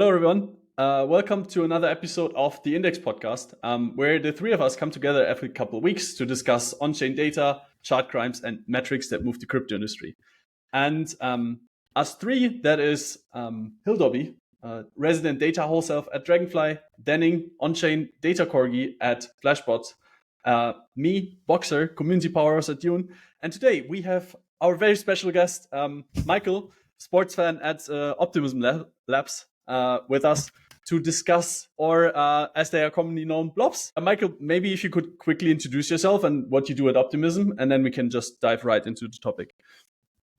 Hello, everyone. Welcome to another episode of the Index podcast, where the three of us come together every couple of weeks to discuss on-chain data, chart crimes, and metrics that move the crypto industry. And us three, that is Hildobby, resident data wholesale at Dragonfly, Denning, on-chain data corgi at Flashbot, me, Boxer, community powerhouse at Dune, and today we have our very special guest, Michael, sports fan at Optimism Labs, with us to discuss, or as they are commonly known, Blobs. Michael, maybe if you could quickly introduce yourself and what you do at Optimism, and then we can just dive right into the topic.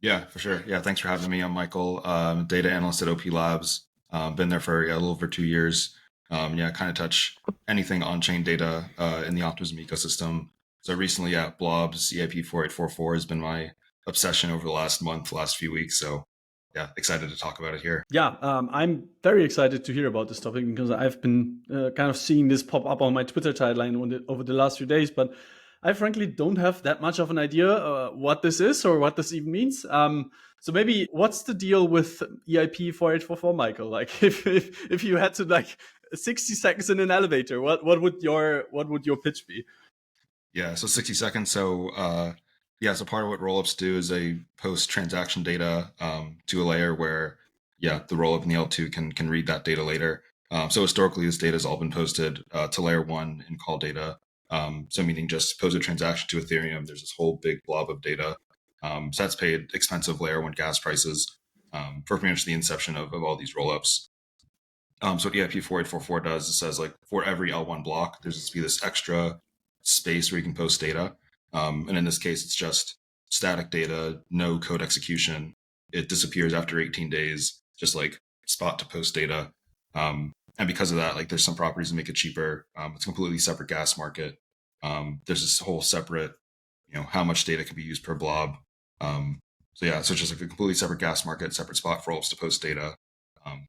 Yeah, for sure. Yeah, thanks for having me. I'm Michael, data analyst at OP Labs. Been there for a little over 2 years. Kind of touch anything on-chain data in the Optimism ecosystem. So recently, Blobs, EIP4844 has been my obsession over the last few weeks. So yeah, excited to talk about it here. Yeah, I'm very excited to hear about this topic because I've been kind of seeing this pop up on my Twitter timeline over the last few days, but I frankly don't have that much of an idea what this is or what this even means. So maybe what's the deal with EIP4844, Michael? Like if you had to 60 seconds in an elevator, what would your pitch be? Yeah, so 60 seconds. So so part of what Rollups do is they post transaction data to a layer where the Rollup and the L2 can read that data later. So historically, this data has all been posted to layer 1 in call data. So meaning just pose a transaction to Ethereum, there's this whole big blob of data. So that's paid expensive layer 1 gas prices for pretty much the inception of all these rollups. So what EIP4844 does, it says for every L1 block, there's just be this extra space where you can post data. And in this case, it's just static data, no code execution. It disappears after 18 days, just spot to post data. And because of that, there's some properties that make it cheaper. It's a completely separate gas market. There's this whole separate, how much data can be used per blob. So it's just a completely separate gas market, separate spot for rollups to post data.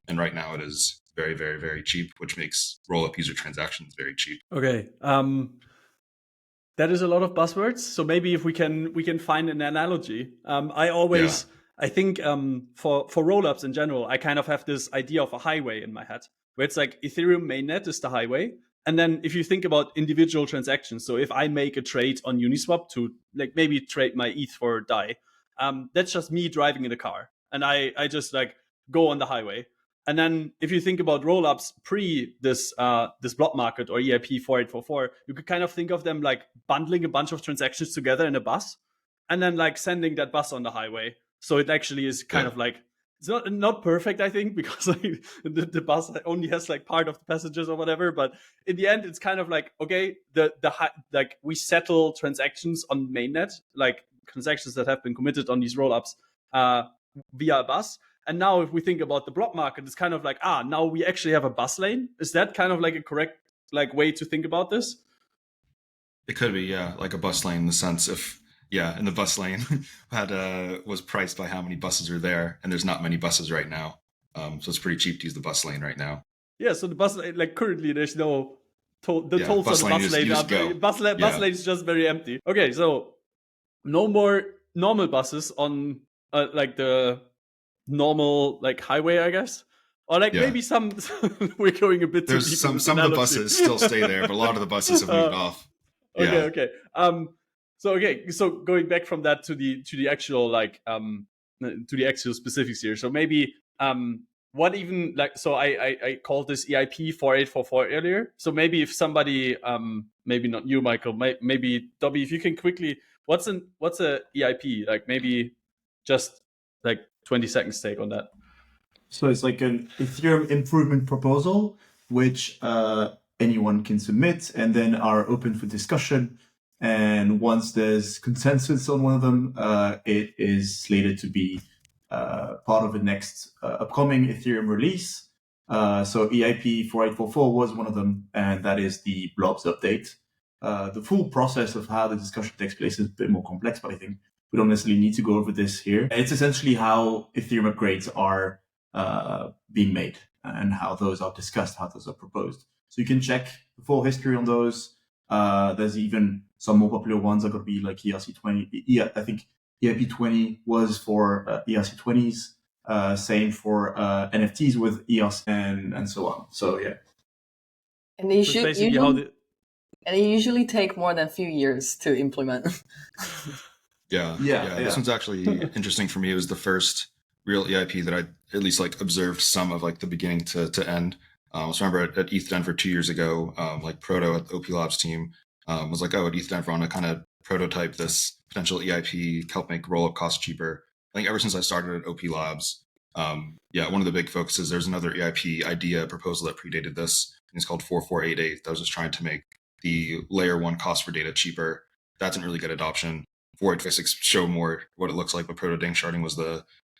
And right now it is very, very, very cheap, which makes rollup user transactions very cheap. Okay. That is a lot of buzzwords. So maybe if we can find an analogy. I think for rollups in general, I kind of have this idea of a highway in my head, where it's like Ethereum mainnet is the highway. And then if you think about individual transactions, so if I make a trade on Uniswap to maybe trade my ETH for DAI, that's just me driving in a car. And I just go on the highway. And then if you think about rollups pre this block market or EIP4844, you could kind of think of them bundling a bunch of transactions together in a bus and then sending that bus on the highway. So it actually is kind of it's not perfect, I think, because the bus only has part of the passengers or whatever. But in the end, it's kind of okay, we settle transactions on mainnet, transactions that have been committed on these rollups via a bus. And now if we think about the block market, it's kind of now we actually have a bus lane. Is that kind of a correct way to think about this? It could be, like a bus lane in the sense if, in the bus lane was priced by how many buses are there, and there's not many buses right now. So it's pretty cheap to use the bus lane right now. Yeah, so the bus lane, currently there's no tolls on the bus lane. Bus lane is just very empty. Okay, so no more normal buses on the normal highway, I guess, or maybe some we're going a bit too deep. Some of the buses still stay there, but a lot of the buses have moved off. Okay. So going back from that to the actual to the actual specifics here. So maybe what even so I called this EIP4844 earlier. So maybe if somebody maybe not you, Michael, maybe Dobby, if you can quickly, what's a EIP? Maybe just 20 seconds take on that. So it's an Ethereum improvement proposal, which anyone can submit and then are open for discussion. And once there's consensus on one of them, it is slated to be part of the next upcoming Ethereum release. So EIP4844 was one of them, and that is the Blobs update. The full process of how the discussion takes place is a bit more complex, but I think we don't necessarily need to go over this here. It's essentially how Ethereum upgrades are being made and how those are discussed, how those are proposed. So you can check the full history on those. There's even some more popular ones that could be ERC20. I think EIP20 was for ERC20s. Same for NFTs with EOS and so on. So yeah. And they That's basically how the and it usually take more than a few years to implement. Yeah. This one's actually interesting for me. It was the first real EIP that I at least like observed some of like the beginning to end. I remember at ETH Denver 2 years ago, like Proto at the OP Labs team was like, oh, at ETH Denver, I want to kind of prototype this potential EIP, help make rollup costs cheaper. I think ever since I started at OP Labs, one of the big focuses, there's another EIP idea proposal that predated this. It's called 4488 that was just trying to make the layer one cost for data cheaper. That didn't really get adoption. 4846 show more what it looks like, but proto dank sharding was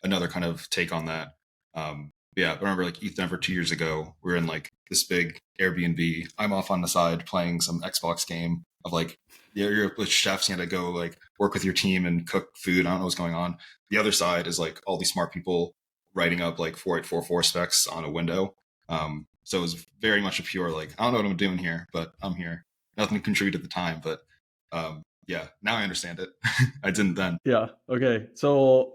another kind of take on that. But I remember like ETH Denver 2 years ago, we were in like this big Airbnb. I'm off on the side playing some Xbox game of like, you're with chefs, you had to go like work with your team and cook food. I don't know what's going on. The other side is like all these smart people writing up like 4844 specs on a window. So it was very much a pure like, I don't know what I'm doing here, but I'm here. Nothing to contribute at the time, but now I understand it. I didn't then. Yeah. Okay. So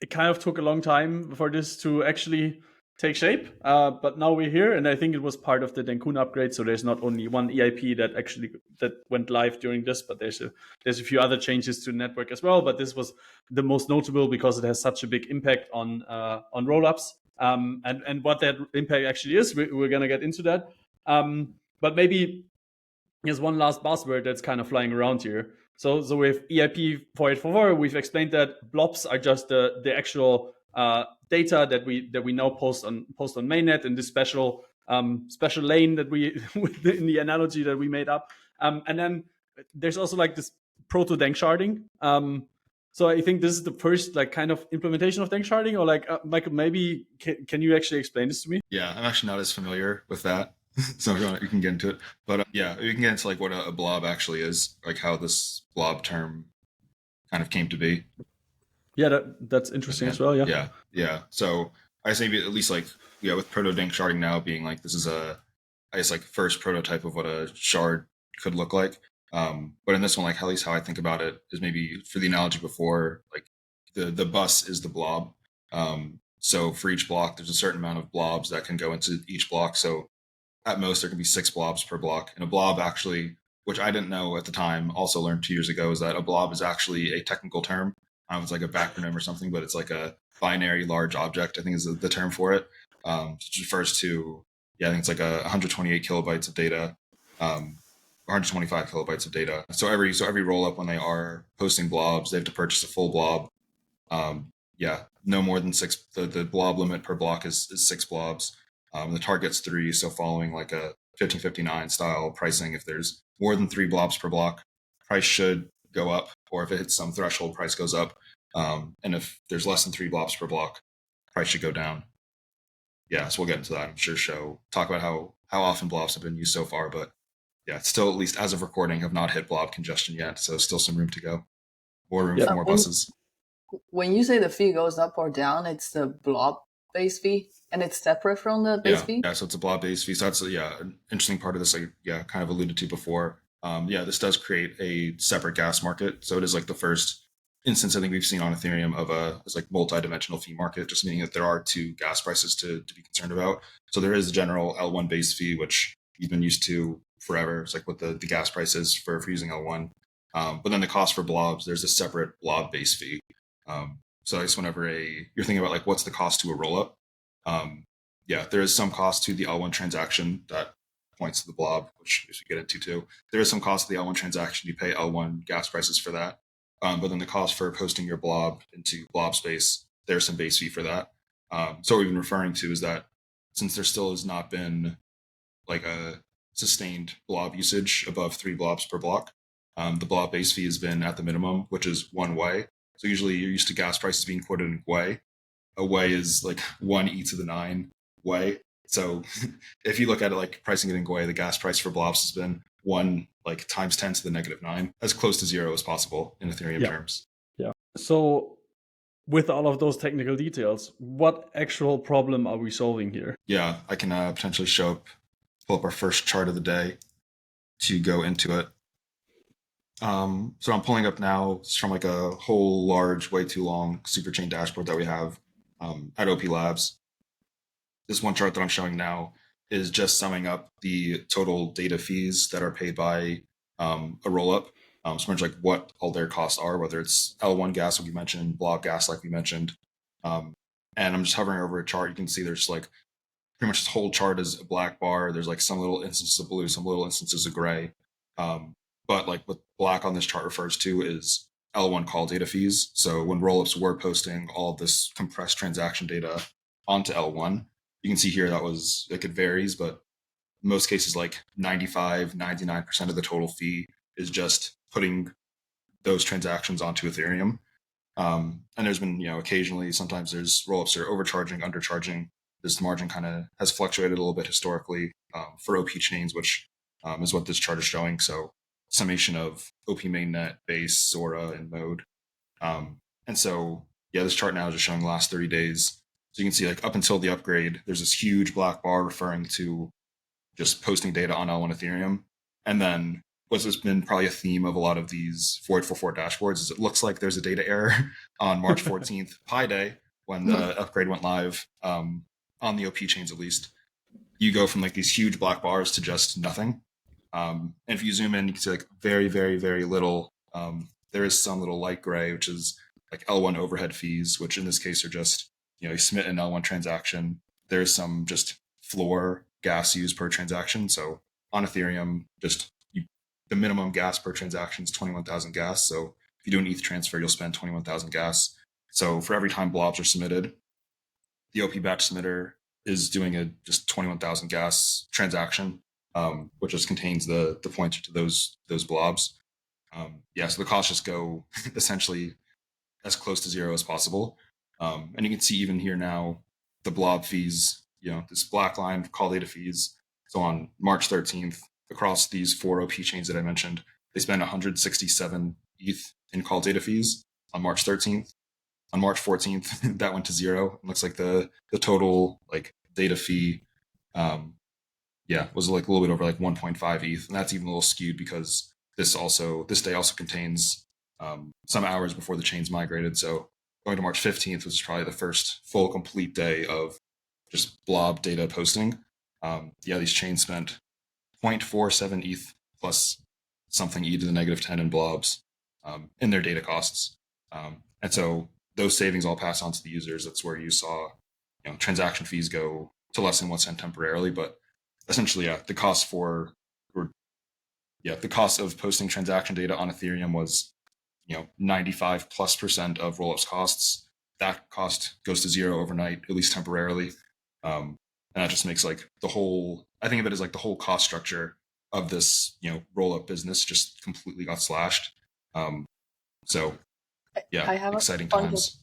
it kind of took a long time for this to actually take shape, but now we're here, and I think it was part of the Denkun upgrade. So there's not only one EIP that went live during this, but there's a few other changes to the network as well. But this was the most notable because it has such a big impact on rollups, and what that impact actually is. We're gonna get into that, but maybe here's one last buzzword that's kind of flying around here. So with EIP4844, we've explained that blobs are just the actual data that we now post on mainnet in this special lane that we in the analogy that we made up. And then there's also like this proto dank sharding. So I think this is the first like kind of implementation of dank sharding, or like Michael, maybe can you actually explain this to me? Yeah, I'm actually not as familiar with that. So if you can get into it, but you can get into like what a blob actually is, like how this blob term kind of came to be. Yeah, that's interesting as well. Yeah. So I say at least like with proto dank sharding now being like this is I guess like first prototype of what a shard could look like. But in this one, like at least how I think about it is maybe for the analogy before, like the bus is the blob. So for each block, there's a certain amount of blobs that can go into each block. So at most, there can be 6 blobs per block. And a blob actually, which I didn't know at the time, also learned 2 years ago, is that a blob is actually a technical term. I don't know if it's like a backronym or something, but it's like a binary large object, I think is the term for it. Which refers to, I think it's like 128 kilobytes of data, 125 kilobytes of data. So every rollup, when they are posting blobs, they have to purchase a full blob. No more than 6. The blob limit per block is 6 blobs. The target's 3, so following like a 1559 style pricing, if there's more than 3 blobs per block, price should go up, or if it hits some threshold, price goes up. And if there's less than 3 blobs per block, price should go down. So we'll get into that. I'm sure talk about how often blobs have been used so far, but it's still, at least as of recording, have not hit blob congestion yet, so still some room to go. More room for more buses. When you say the fee goes up or down, it's the blob base fee, and it's separate from the base fee? Yeah, so it's a blob base fee. So that's an interesting part of this, kind of alluded to before. This does create a separate gas market. So it is like the first instance I think we've seen on Ethereum of it's like multi-dimensional fee market, just meaning that there are 2 gas prices to be concerned about. So there is the general L1 base fee, which you've been used to forever. It's like what the gas price is for using L1. But then the cost for blobs, there's a separate blob base fee. So I guess whenever you're thinking about like what's the cost to a rollup, there is some cost to the L1 transaction that points to the blob, which we get into too. There is some cost to the L1 transaction. You pay L1 gas prices for that. But then the cost for posting your blob into blob space, there's some base fee for that. So what we've been referring to is that since there still has not been like a sustained blob usage above 3 blobs per block, the blob base fee has been at the minimum, which is 1 Gwei. So usually you're used to gas prices being quoted in Gwei. A Gwei is like 1 e to the 9 Gwei. So if you look at it like pricing it in Gwei, the gas price for blobs has been 1 like times 10 to the negative 9, as close to 0 as possible in Ethereum terms. Yeah. So with all of those technical details, what actual problem are we solving here? Yeah, I can potentially pull up our first chart of the day to go into it. So I'm pulling up now. It's from like a whole large, way too long superchain dashboard that we have. at OP Labs. This one chart that I'm showing now is just summing up the total data fees that are paid by a rollup. So much like what all their costs are, whether it's L1 gas, like we mentioned, Blob gas, like we mentioned. And I'm just hovering over a chart. You can see there's like pretty much this whole chart is a black bar. There's like some little instances of blue, some little instances of gray. But like what black on this chart refers to is L1 call data fees. So when rollups were posting all of this compressed transaction data onto L1, you can see here that was, it varies, but in most cases, like 95, 99% of the total fee is just putting those transactions onto Ethereum. And there's been, occasionally, sometimes there's rollups that are overcharging, undercharging. This margin kind of has fluctuated a little bit historically for OP chains, which is what this chart is showing. So summation of OP mainnet, base, Sora, and mode. And so, this chart now is just showing the last 30 days. So you can see like up until the upgrade, there's this huge black bar referring to just posting data on L1 Ethereum. And then what's been probably a theme of a lot of these 4844 dashboards is it looks like there's a data error on March 14th, Pi Day, when the upgrade went live, on the OP chains at least. You go from like these huge black bars to just nothing. And if you zoom in, you can see like very, very, very little. There is some little light gray, which is like L1 overhead fees, which in this case are just, you submit an L1 transaction. There's some just floor gas used per transaction. So on Ethereum, just the minimum gas per transaction is 21,000 gas. So if you do an ETH transfer, you'll spend 21,000 gas. So for every time blobs are submitted, the OP batch submitter is doing a just 21,000 gas transaction, which just contains the pointer to those blobs. So the costs just go essentially as close to zero as possible. And you can see even here now, the blob fees, this black line call data fees. So on March 13th, across these 4 OP chains that I mentioned, they spent 167 ETH in call data fees on March 13th. On March 14th, that went to zero. It looks like the total like data fee, was like a little bit over like 1.5 ETH, and that's even a little skewed because this day also contains some hours before the chains migrated. So going to March 15th was probably the first full complete day of just blob data posting. These chains spent 0.47 ETH plus something e to the negative 10 in blobs in their data costs. And so those savings all pass on to the users. That's where you saw transaction fees go to less than 1 cent temporarily. But essentially, the cost the cost of posting transaction data on Ethereum was 95+% of Rollups costs. That cost goes to zero overnight, at least temporarily. And that just makes like I think of it as like the whole cost structure of this, Rollup business just completely got slashed. I have exciting times.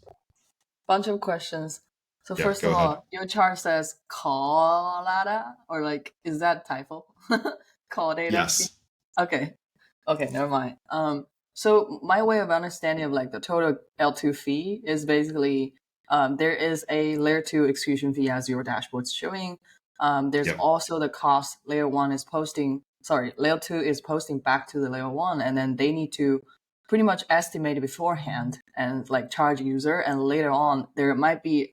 Bunch of questions. So first of all, your chart says call data, or like, is that typo? Call data? Yes. Okay, never mind. So my way of understanding of like the total L2 fee is basically there is a layer 2 execution fee as your dashboard's showing. There's also the cost layer 2 is posting back to the layer 1, and then they need to pretty much estimate it beforehand and like charge user, and later on there might be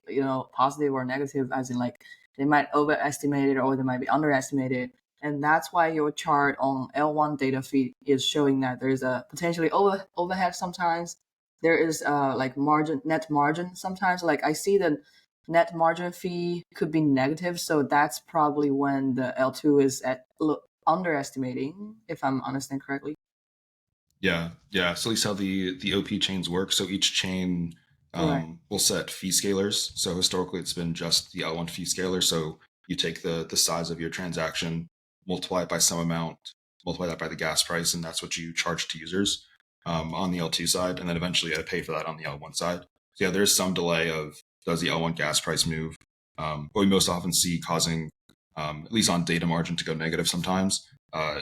positive or negative, as in like they might overestimate it or they might be underestimated. And that's why your chart on L1 data feed is showing that there's a potentially overhead sometimes. There is like net margin sometimes. Like I see the net margin fee could be negative. So that's probably when the L2 is underestimating, if I'm understanding correctly. Yeah. So at least how the OP chains work. So each chain will set fee scalars. So historically it's been just the L1 fee scalar. So you take the size of your transaction, multiply it by some amount, multiply that by the gas price, and that's what you charge to users on the L2 side, and then eventually I pay for that on the L1 side. So there's some delay of does the L1 gas price move. What we most often see causing, at least on data margin, to go negative sometimes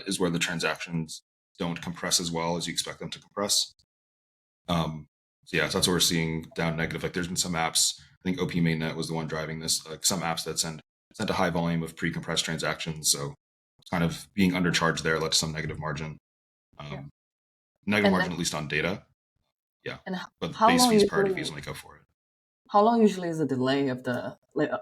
is where the transactions don't compress as well as you expect them to compress. So that's what we're seeing down negative. Like there's been some apps, I think OP mainnet was the one driving this, like some apps that sent a high volume of pre-compressed transactions. So kind of being undercharged there led to some negative margin. Negative margin, at least on data. Yeah. And but base fees, priority fees only go for it. how long usually is the delay of the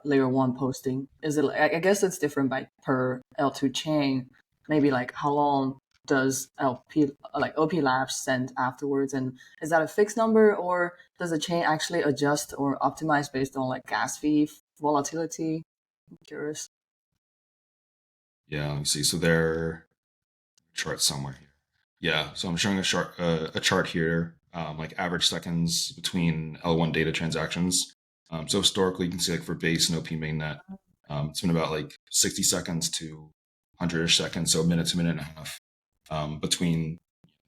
layer 1 posting? Is it, I guess it's different by per L2 chain. Maybe like how long does OP labs send afterwards, and is that a fixed number, or does the chain actually adjust or optimize based on like gas fee volatility? I'm curious. Yeah, let me see. So there chart somewhere here. Yeah, so I'm showing a chart here, like average seconds between L1 data transactions. So historically, you can see like for base and OP mainnet, it's been about like 60 seconds to 100-ish seconds, so a minute to minute and a half between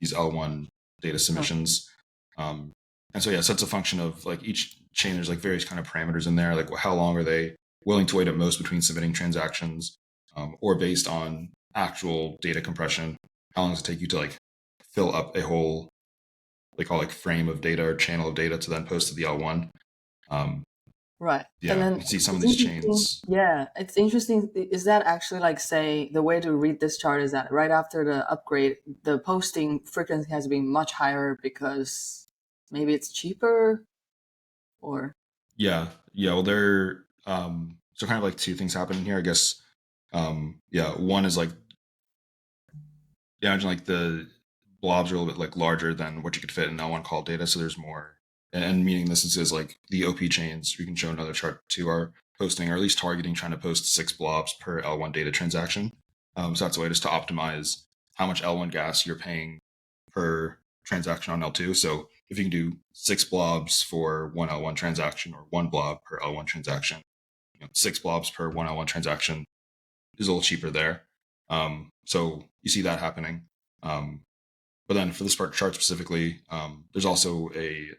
these L1 data submissions. And so yeah, so it's a function of like each chain. There's like various kind of parameters in there, like how long are they willing to wait at most between submitting transactions, or based on actual data compression, how long does it take you to like fill up a whole, they call like frame of data or channel of data to then post to the L1. Right. Yeah, And then you see some of it's these interesting. chains. Yeah, it's interesting. Is that actually like, say, the way to read this chart is that right after the upgrade, the posting frequency has been much higher because maybe it's cheaper, or Yeah, yeah. Well, there. So kind of like two things happening here, I guess. Yeah, one is like, yeah, imagine like the blobs are a little bit like larger than what you could fit in L1 call data, so there's more. And meaning this is like the OP chains. We can show another chart too. Are posting or at least targeting trying to post 6 blobs per L1 data transaction. So that's a way just to optimize how much L1 gas you're paying per transaction on L2. So if you can do 6 blobs for one L1 transaction or 1 blob per L1 transaction, 6 blobs per one L1 transaction is a little cheaper there. So you see that happening. But then for this chart specifically, there's also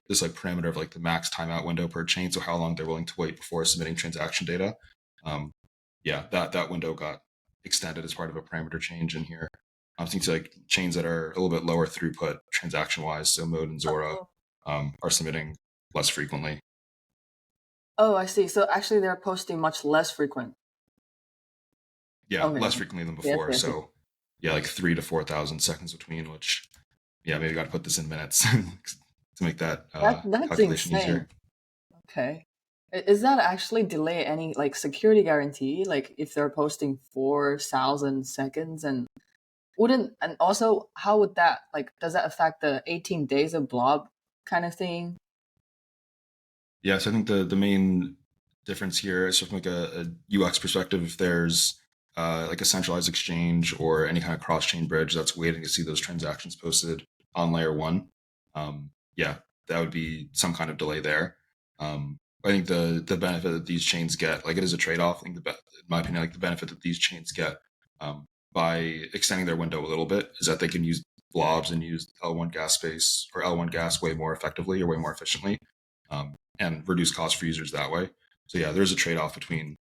this like parameter of like the max timeout window per chain. So how long they're willing to wait before submitting transaction data. Yeah, that window got extended as part of a parameter change in here. I think like chains that are a little bit lower throughput transaction wise, so Mode and Zora, are submitting less frequently. oh, I see. So actually, they're posting much less frequent. Yeah, Okay. less frequently than Yes, before. yes, yes. So yeah, like 3 to 4,000 seconds between, which yeah, maybe got to put this in minutes to make that That's calculation insane. easier. Okay. Is that actually delay any like security guarantee? Like if they're posting 4,000 seconds, and also how would that, like, does that affect the 18 days of blob kind of thing? Yeah, so I think the main difference here is from like a UX perspective. If there's like a centralized exchange or any kind of cross chain bridge that's waiting to see those transactions posted on layer 1, yeah, that would be some kind of delay there. I think the benefit that these chains get, like it is a trade off. I think in my opinion, like the benefit that these chains get by extending their window a little bit is that they can use blobs and use L1 gas space or L1 gas way more effectively or way more efficiently. And reduce costs for users that way. So yeah, there's a trade-off between,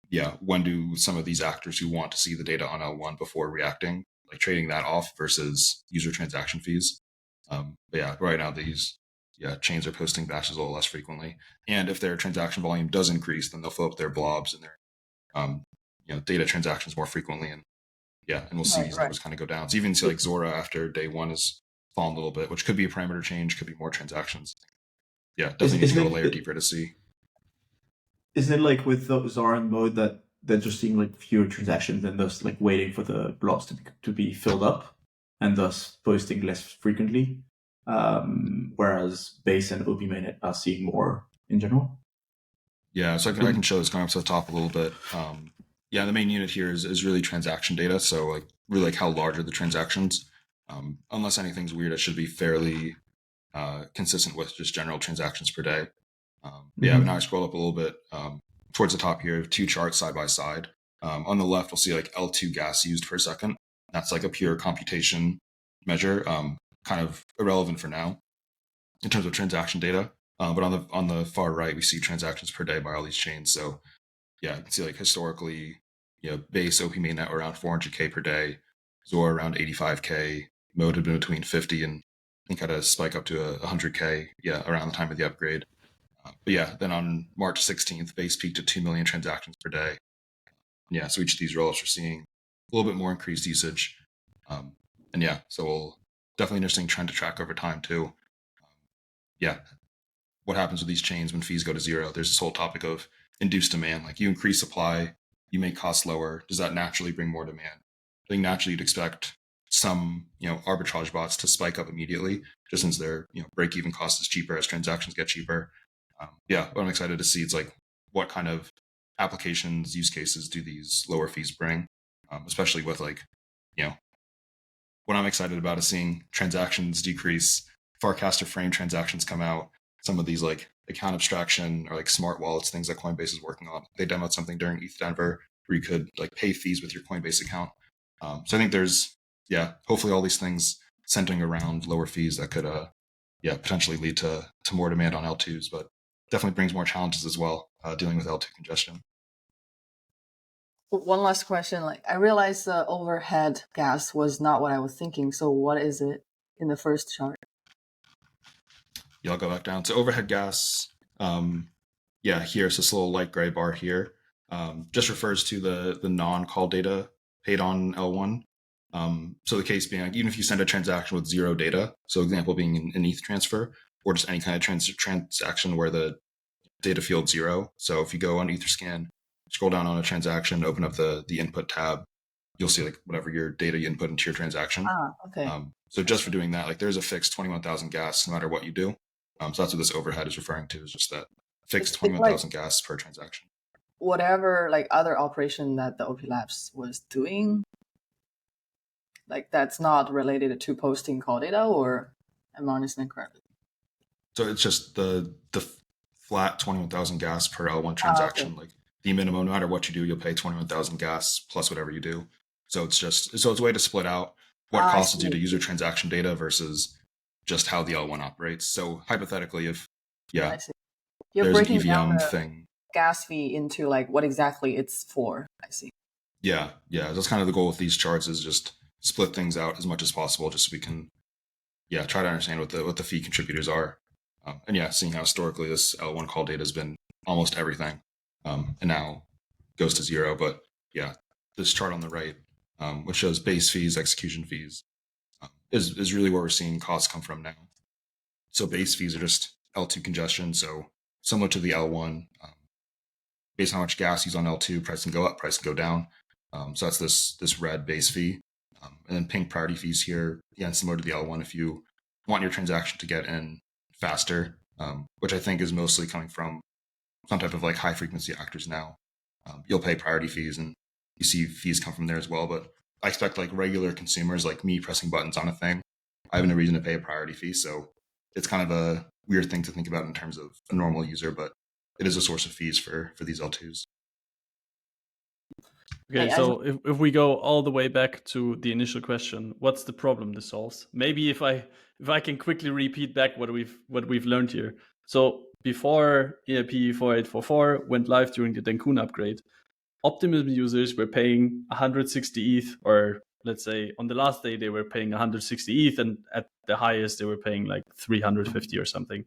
yeah, when do some of these actors who want to see the data on L1 before reacting, like trading that off versus user transaction fees. But yeah, right now these chains are posting batches a little less frequently. And if their transaction volume does increase, then they'll fill up their blobs and their data transactions more frequently. And yeah, and we'll see these numbers kind of go down. So even see like Zora after day 1 has fallen a little bit, which could be a parameter change, could be more transactions. Yeah, definitely need to go a layer deeper to see. Isn't it like with the Zora mode that they're just seeing like fewer transactions and thus like waiting for the blobs to be filled up and thus posting less frequently? Whereas base and OP mainnet are seeing more in general. Yeah, so I can show this going up to the top a little bit. Yeah, the main unit here is really transaction data. So like really like how large are the transactions? Unless anything's weird, it should be fairly consistent with just general transactions per day. Yeah, but now I scroll up a little bit towards the top here, 2 charts side by side. On the left, we'll see like L2 gas used per second. That's like a pure computation measure, kind of irrelevant for now in terms of transaction data. But on the far right, we see transactions per day by all these chains. So yeah, you can see like historically, base OP mainnet around 400K per day, Zora around 85K, Mode had been between 50 and I think had a spike up to 100K, around the time of the upgrade. But yeah, then on March 16th, base peaked to 2 million transactions per day. Yeah, so each of these rollups are seeing a little bit more increased usage. And yeah, so we'll definitely interesting trend to track over time too. Yeah. what happens with these chains when fees go to zero. There's this whole topic of induced demand. Like you increase supply, you make costs lower. Does that naturally bring more demand? I think naturally you'd expect some, arbitrage bots to spike up immediately, just since their, break-even cost is cheaper as transactions get cheaper. What I'm excited to see is like what kind of applications, use cases do these lower fees bring, especially with like, what I'm excited about is seeing transactions decrease, Farcaster frame transactions come out, some of these like account abstraction or like smart wallets, things that Coinbase is working on. They demoed something during ETH Denver where you could like pay fees with your Coinbase account. So I think there's, hopefully all these things centering around lower fees that could, potentially lead to more demand on L2s, but definitely brings more challenges as well, dealing with L2 congestion. One last question. Like, I realized the overhead gas was not what I was thinking. So what is it in the first chart? I'll go back down to overhead gas. Here it's this little light gray bar here. Just refers to the non-call data paid on L1. So the case being, like, even if you send a transaction with zero data, so example being an ETH transfer, or just any kind of transaction where the data field zero. So if you go on Etherscan, scroll down on a transaction, open up the input tab, you'll see like whatever your data you input into your transaction. Okay. So just for doing that, like there's a fixed 21,000 gas no matter what you do. So that's what this overhead is referring to, is just that fixed 21,000 gas per transaction. Whatever like other operation that the OP Labs was doing, like that's not related to posting call data, or am I understanding correctly? So it's just the flat 21,000 gas per L1 transaction. Okay. Like the minimum, no matter what you do, you'll pay 21,000 gas plus whatever you do. So it's a way to split out what costs due to user transaction data versus just how the L1 operates. So hypothetically, if you're there's breaking an EVM down the thing, gas fee into like what exactly it's for. I see. Yeah. That's kind of the goal with these charts, is just split things out as much as possible, just so we can, try to understand what the fee contributors are. And seeing how historically this L1 call data has been almost everything, and now goes to zero. But this chart on the right, which shows base fees, execution fees, is really where we're seeing costs come from now. So base fees are just L2 congestion. So similar to the L1, based on how much gas you use on L2, price can go up, price can go down. So that's this red base fee. And then pink priority fees here, again, similar to the L1, if you want your transaction to get in faster, which I think is mostly coming from some type of like high frequency actors now, you'll pay priority fees, and you see fees come from there as well. But I expect like regular consumers like me pressing buttons on a thing, I have no reason to pay a priority fee. So it's kind of a weird thing to think about in terms of a normal user, but it is a source of fees for these L2s. Okay, so if we go all the way back to the initial question, what's the problem this solves? Maybe if I can quickly repeat back what we've learned here. So before EIP4844 went live during the Denkun upgrade, Optimism users were paying 160 ETH, or let's say on the last day they were paying 160 ETH, and at the highest they were paying like 350 or something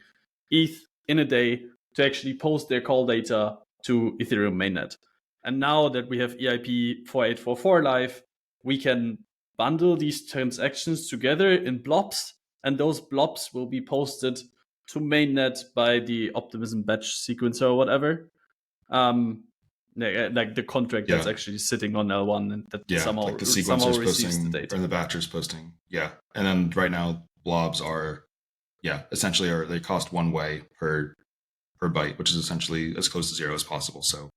ETH in a day to actually post their call data to Ethereum mainnet. And now that we have EIP4844 live, we can bundle these transactions together in blobs, and those blobs will be posted to mainnet by the Optimism batch sequencer or whatever. Like the contract that's actually sitting on L1 and that somehow, like the sequencer's posting the data. Or the batcher's posting. Yeah. And then right now blobs are essentially they cost one way per byte, which is essentially as close to zero as possible. So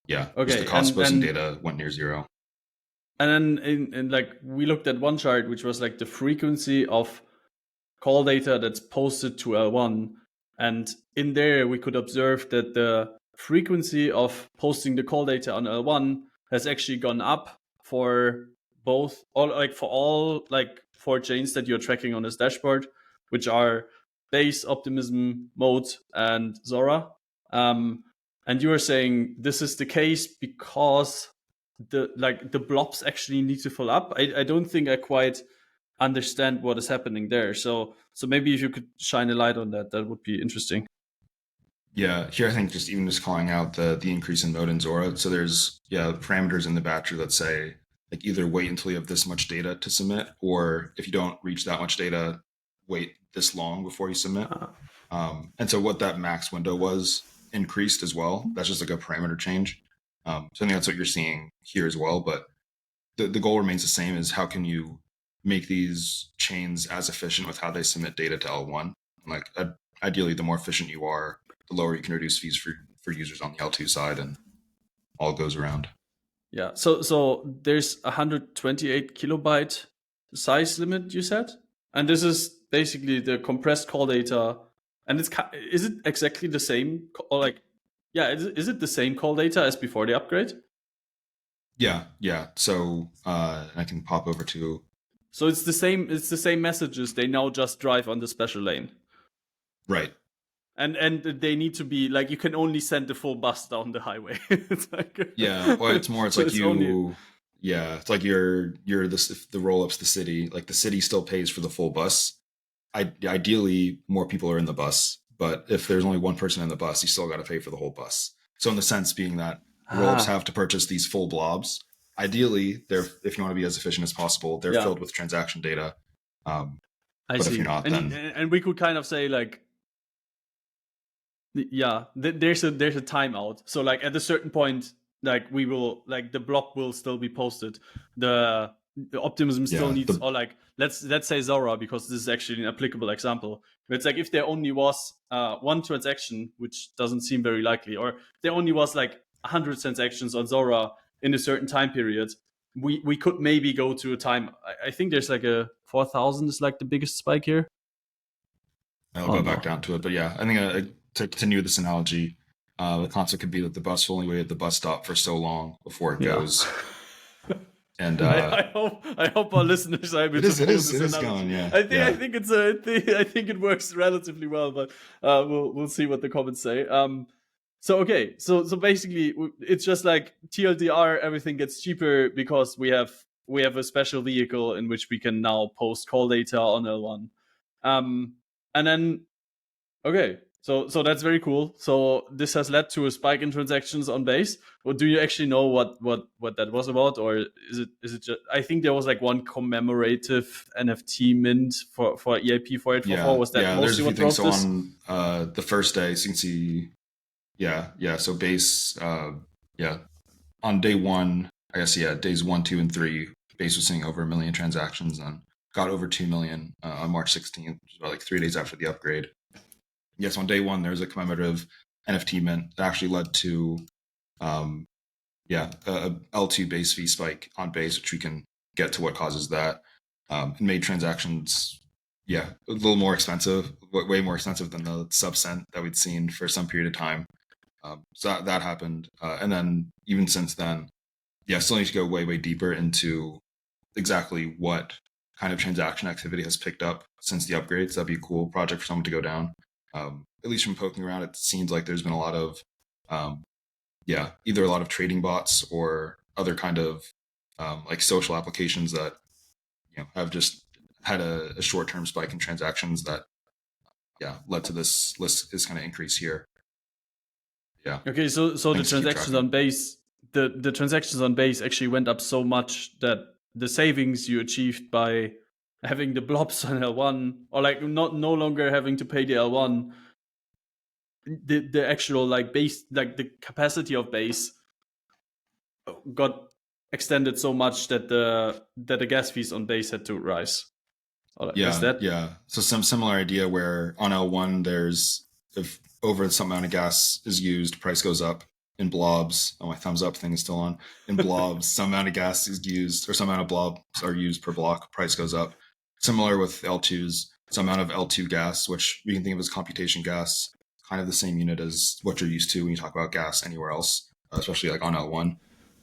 the cost of posting data went near zero. And then in like we looked at one chart which was like the frequency of call data that's posted to L1, and in there we could observe that the frequency of posting the call data on L1 has actually gone up for both all 4 chains that you're tracking on this dashboard, which are Base, Optimism, Mode, and Zora. And you were saying this is the case because the blobs actually need to fill up. I don't think I quite understand what is happening there. So maybe if you could shine a light on that would be interesting. Yeah, here I think just calling out the increase in Mode and Zora. So there's parameters in the batcher that say like either wait until you have this much data to submit, or if you don't reach that much data, wait this long before you submit. And so what that max window was increased as well. That's just like a parameter change. So I think that's what you're seeing here as well. But the goal remains the same: is how can you make these chains as efficient with how they submit data to L1? Like ideally, the more efficient you are, the lower you can reduce fees for users on the L2 side, and all goes around. Yeah. So there's 128 kilobyte size limit, you said, and this is basically the compressed call data. And is it exactly the same, or like, yeah, is it the same call data as before the upgrade? Yeah. So I can pop over to. So it's the same messages. They now just drive on the special lane. Right. And they need to be like, you can only send the full bus down the highway. It's like, yeah, well, it's more. It's so like it's only... Yeah, it's like you're the Rollups, the city. Like the city still pays for the full bus. Ideally, more people are in the bus, but if there's only one person in the bus, you still got to pay for the whole bus. So in the sense being that Rollups have to purchase these full blobs. Ideally, if you want to be as efficient as possible, they're filled with transaction data. But if you're not, and we could kind of say like, yeah, there's a timeout. So like at a certain point, like we will, like the block will still be posted. The Optimism still needs, or like let's say Zora, because this is actually an applicable example. It's like if there only was one transaction, which doesn't seem very likely, or there only was like 100 transactions on Zora in a certain time period, we could maybe go to a time. I think there's like a 4,000 is like the biggest spike here. I'll go back down to it, but yeah, I think to continue this analogy, the concept could be that the bus will only wait at the bus stop for so long before it goes. And I hope our listeners are able to follow this analogy. Going, yeah. I think I think it works relatively well, but we'll see what the comments say. So basically, it's just like TLDR. Everything gets cheaper because we have a special vehicle in which we can now post call data on L1. And then, okay, so that's very cool. So this has led to a spike in transactions on base. Or do you actually know what that was about, or is it just? I think there was like one commemorative NFT mint for EIP4844. Yeah, was that mostly what drove this? So on the first day, so you can see, yeah. So base, on day one, I guess, days 1, 2, and 3, base was seeing over 1 million transactions and got over 2 million on March 16th, which is about like 3 days after the upgrade. Yes, on day one, there's a commemorative NFT mint that actually led to, a L2 base fee spike on base, which we can get to what causes that. It made transactions, a little more expensive, way more expensive than the sub-cent that we'd seen for some period of time. So that happened. And then even since then, still need to go way, way deeper into exactly what kind of transaction activity has picked up since the upgrades. That'd be a cool project for someone to go down. At least from poking around, it seems like there's been a lot of, either a lot of trading bots or other kind of like social applications that have just had a short-term spike in transactions that led to this kind of increase here. Yeah. Okay, so the transactions on base, the transactions on base actually went up so much that the savings you achieved by having the blobs on L1, or like no longer having to pay the L1, the actual like base, like the capacity of base got extended so much that the gas fees on base had to rise. So some similar idea where on L1 there's, if over some amount of gas is used, price goes up. In blobs, my thumbs up thing is still on. In blobs, some amount of gas is used, or some amount of blobs are used per block, price goes up. Similar with L2s, some amount of L2 gas, which we can think of as computation gas, kind of the same unit as what you're used to when you talk about gas anywhere else, especially like on L1.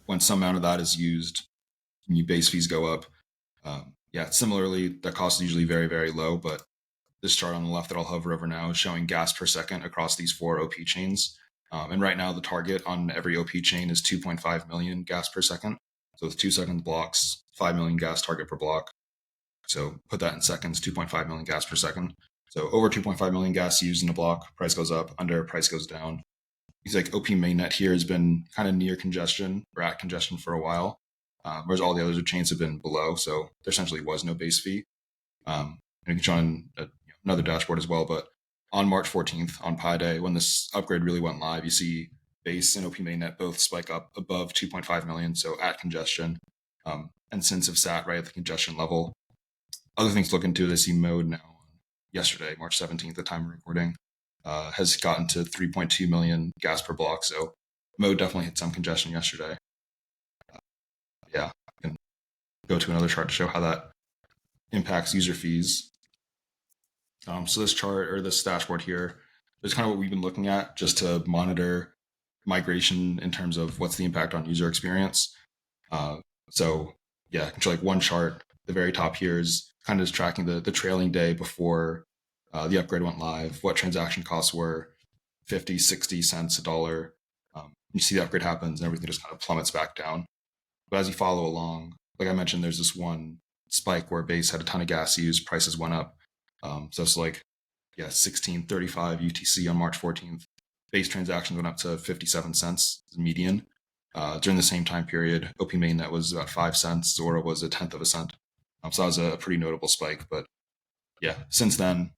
When some amount of that is used, your base fees go up. Similarly, the cost is usually very, very low, but this chart on the left that I'll hover over now is showing gas per second across these 4 OP chains. And right now, the target on every OP chain is 2.5 million gas per second. So with 2 second blocks, 5 million gas target per block. So put that in seconds, 2.5 million gas per second. So over 2.5 million gas used in a block, price goes up, under, price goes down. It's like OP mainnet here has been kind of near congestion or at congestion for a while, whereas all the other chains have been below. So there essentially was no base fee. And you can show on another dashboard as well, but on March 14th, on Pi Day, when this upgrade really went live, you see base and OP mainnet both spike up above 2.5 million, so at congestion. And since have sat right at the congestion level. Other things to look into, I see mode now, yesterday, March 17th, the time of recording, has gotten to 3.2 million gas per block. So mode definitely hit some congestion yesterday. Yeah, I can go to another chart to show how that impacts user fees. So this chart, or this dashboard here, is kind of what we've been looking at just to monitor migration in terms of what's the impact on user experience. So yeah, I can show like one chart. The very top here is kind of just tracking the trailing day before the upgrade went live, what transaction costs were, 50, 60 cents, $1. You see the upgrade happens and everything just kind of plummets back down. But as you follow along, like I mentioned, there's this one spike where base had a ton of gas used, prices went up. So it's like, 16.35 UTC on March 14th. Base transactions went up to 57 cents median. During the same time period, OP mainnet was about 5 cents. Zora was 1/10 of a cent. So that was a pretty notable spike. But yeah, since then,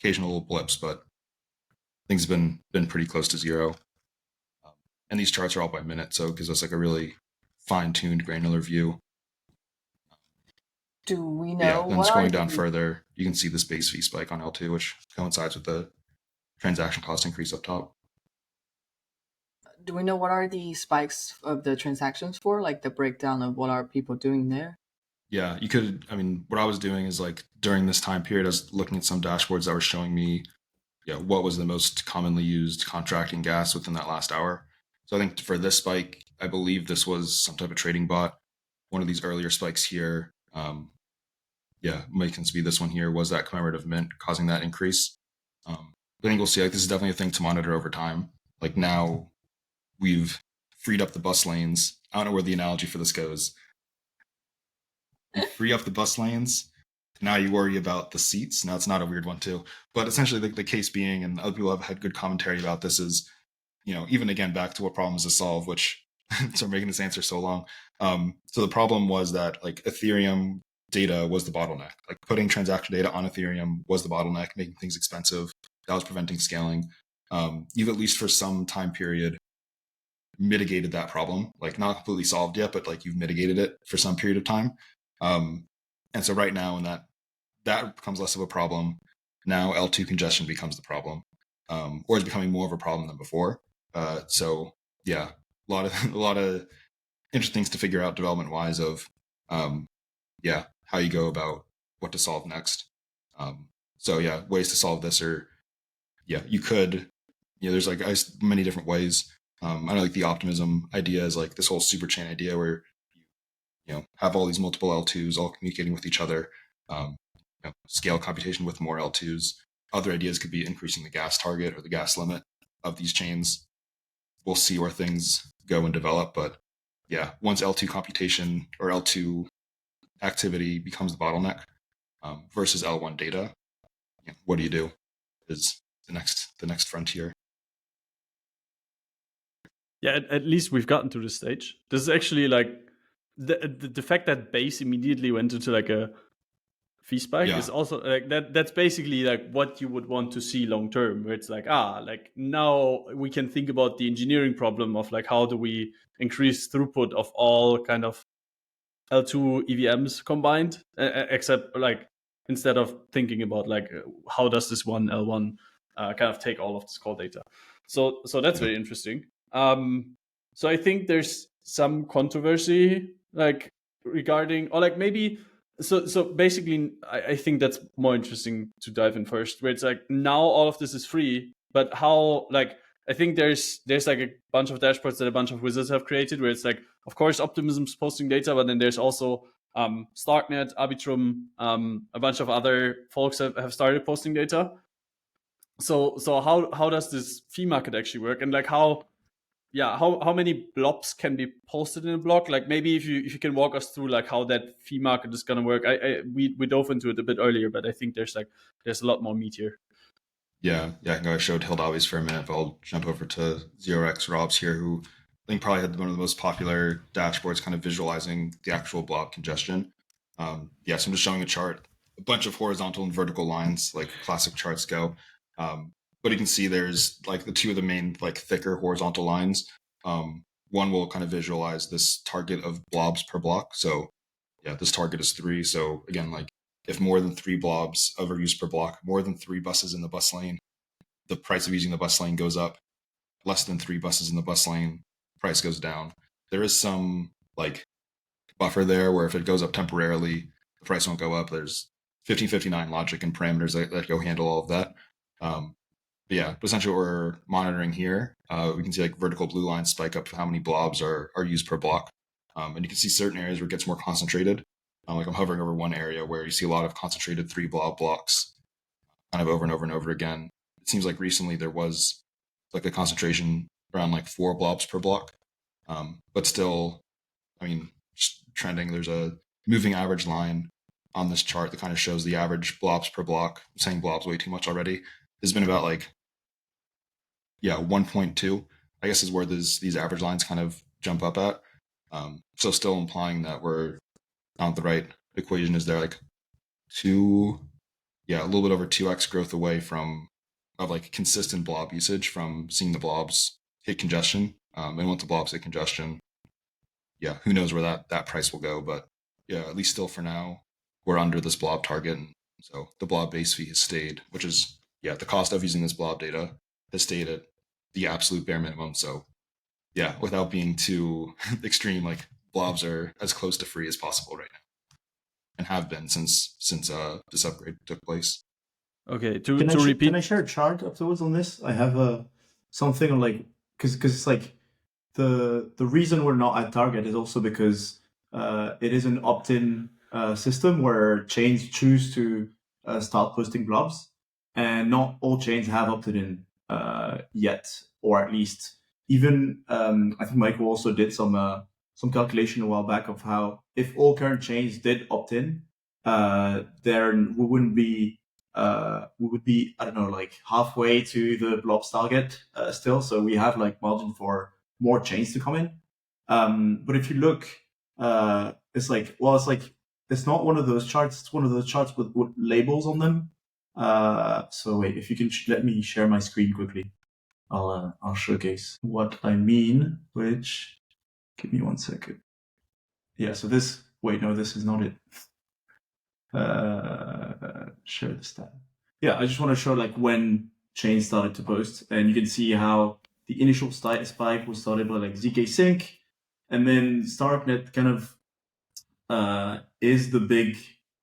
occasional blips, but things have been pretty close to zero. And these charts are all by minute, so it gives us like a really fine-tuned, granular view. Do we know? Yeah, then scrolling down further, you can see this base fee spike on L2, which coincides with the transaction cost increase up top. Do we know what are the spikes of the transactions for? Like the breakdown of what are people doing there? Yeah, you could, what I was doing is like during this time period, I was looking at some dashboards that were showing me, what was the most commonly used contracting gas within that last hour. So I think for this spike, I believe this was some type of trading bot. One of these earlier spikes here, might be this one here, was that commemorative mint causing that increase. I think we'll see, like, this is definitely a thing to monitor over time. Like now we've freed up the bus lanes. I don't know where the analogy for this goes. You free up the bus lanes. Now you worry about the seats. Now it's not a weird one too, but essentially the case being, and other people have had good commentary about this, is, even again, back to what problems to solve, which so making this answer so long. So the problem was that like Ethereum data was the bottleneck. Like putting transaction data on Ethereum was the bottleneck, making things expensive. That was preventing scaling. You've at least for some time period mitigated that problem, like not completely solved yet, but like you've mitigated it for some period of time. And so right now, when that becomes less of a problem, now L2 congestion becomes the problem, or is becoming more of a problem than before. So yeah, a lot of interesting things to figure out development wise of, how you go about what to solve next. So yeah, ways to solve this are, you could, there's like many different ways. I know like the optimism idea is like this whole super chain idea where you have all these multiple L2s all communicating with each other, scale computation with more L2s. Other ideas could be increasing the gas target or the gas limit of these chains. We'll see where things go and develop, but yeah, once L2 computation or L2 activity becomes the bottleneck versus L1 data, what do you do is the next frontier. Yeah, at least we've gotten to this stage. This is actually like the fact that base immediately went into like a fee spike is also like that's basically like what you would want to see long term, where it's like, like now we can think about the engineering problem of like how do we increase throughput of all kind of L2 EVMs combined, except like instead of thinking about like how does this one L1 kind of take all of this call data. So that's very interesting. So I think there's some controversy like regarding, or like maybe so basically I think that's more interesting to dive in first, where it's like now all of this is free, but how, like I think there's like a bunch of dashboards that a bunch of wizards have created where it's like, of course, Optimism's posting data, but then there's also Starknet, Arbitrum, a bunch of other folks have started posting data. So how does this fee market actually work, and like how many blobs can be posted in a block? Like maybe if you can walk us through like how that fee market is gonna work. We dove into it a bit earlier, but I think there's a lot more meat here. Yeah, I can go. I showed Hildavis for a minute, but I'll jump over to 0x Robs here, who I think probably had one of the most popular dashboards kind of visualizing the actual blob congestion. So I'm just showing a chart, a bunch of horizontal and vertical lines, like classic charts go. But you can see there's like the two of the main like thicker horizontal lines. One will kind of visualize this target of blobs per block. So yeah, this target is 3. So again, like if more than 3 blobs are used per block, more than 3 buses in the bus lane, the price of using the bus lane goes up. Less than 3 buses in the bus lane, price goes down. There is some like buffer there where if it goes up temporarily, the price won't go up. There's 1559 logic and parameters that go handle all of that. But yeah, essentially what we're monitoring here, we can see like vertical blue lines spike up how many blobs are used per block. And you can see certain areas where it gets more concentrated. Like I'm hovering over one area where you see a lot of concentrated 3 blob blocks kind of over and over and over again. It seems like recently there was like a concentration around like 4 blobs per block. But still, I mean, just trending, there's a moving average line on this chart that kind of shows the average blobs per block. I'm saying blobs way too much already. There's been about like, 1.2, I guess is where these average lines kind of jump up at. So still implying that we're on the right equation is there like a little bit over 2x growth away of like consistent blob usage from seeing the blobs hit congestion. And once the blobs hit congestion, who knows where that price will go. But at least still for now, we're under this blob target. And so the blob base fee has stayed, which is, the cost of using this blob data has stayed at the absolute bare minimum. So without being too extreme, like blobs are as close to free as possible right now and have been since this upgrade took place. Okay, Can repeat. Can I share a chart afterwards on this? I have something on like because it's like the reason we're not at target is also because it is an opt-in system where chains choose to start posting blobs, and not all chains have opted in yet, or at least even I think Michael also did some calculation a while back of how if all current chains did opt in, then we would be I don't know, like halfway to the blobs target still. So we have like margin for more chains to come in. But if you look, it's it's not one of those charts. It's one of those charts with labels on them. So wait, if you can let me share my screen quickly, I'll showcase what I mean. Which, give me 1 second. Yeah. So this. Wait, no, this is not it. Share this tab. Yeah, I just want to show like when chains started to post, and you can see how the initial spike was started by like ZK Sync, and then Starknet kind of is the big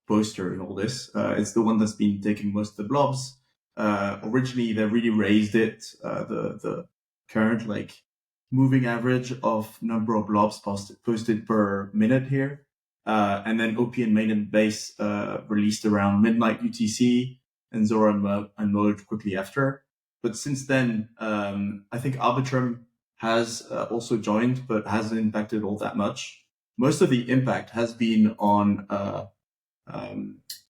poster in all this. It's the one that's been taking most of the blobs. Originally, they really raised it, the current like moving average of number of blobs posted per minute here. And then OP and mainnet base released around midnight UTC, and Zora and merged quickly after. But since then, I think Arbitrum has also joined, but hasn't impacted all that much. Most of the impact has been from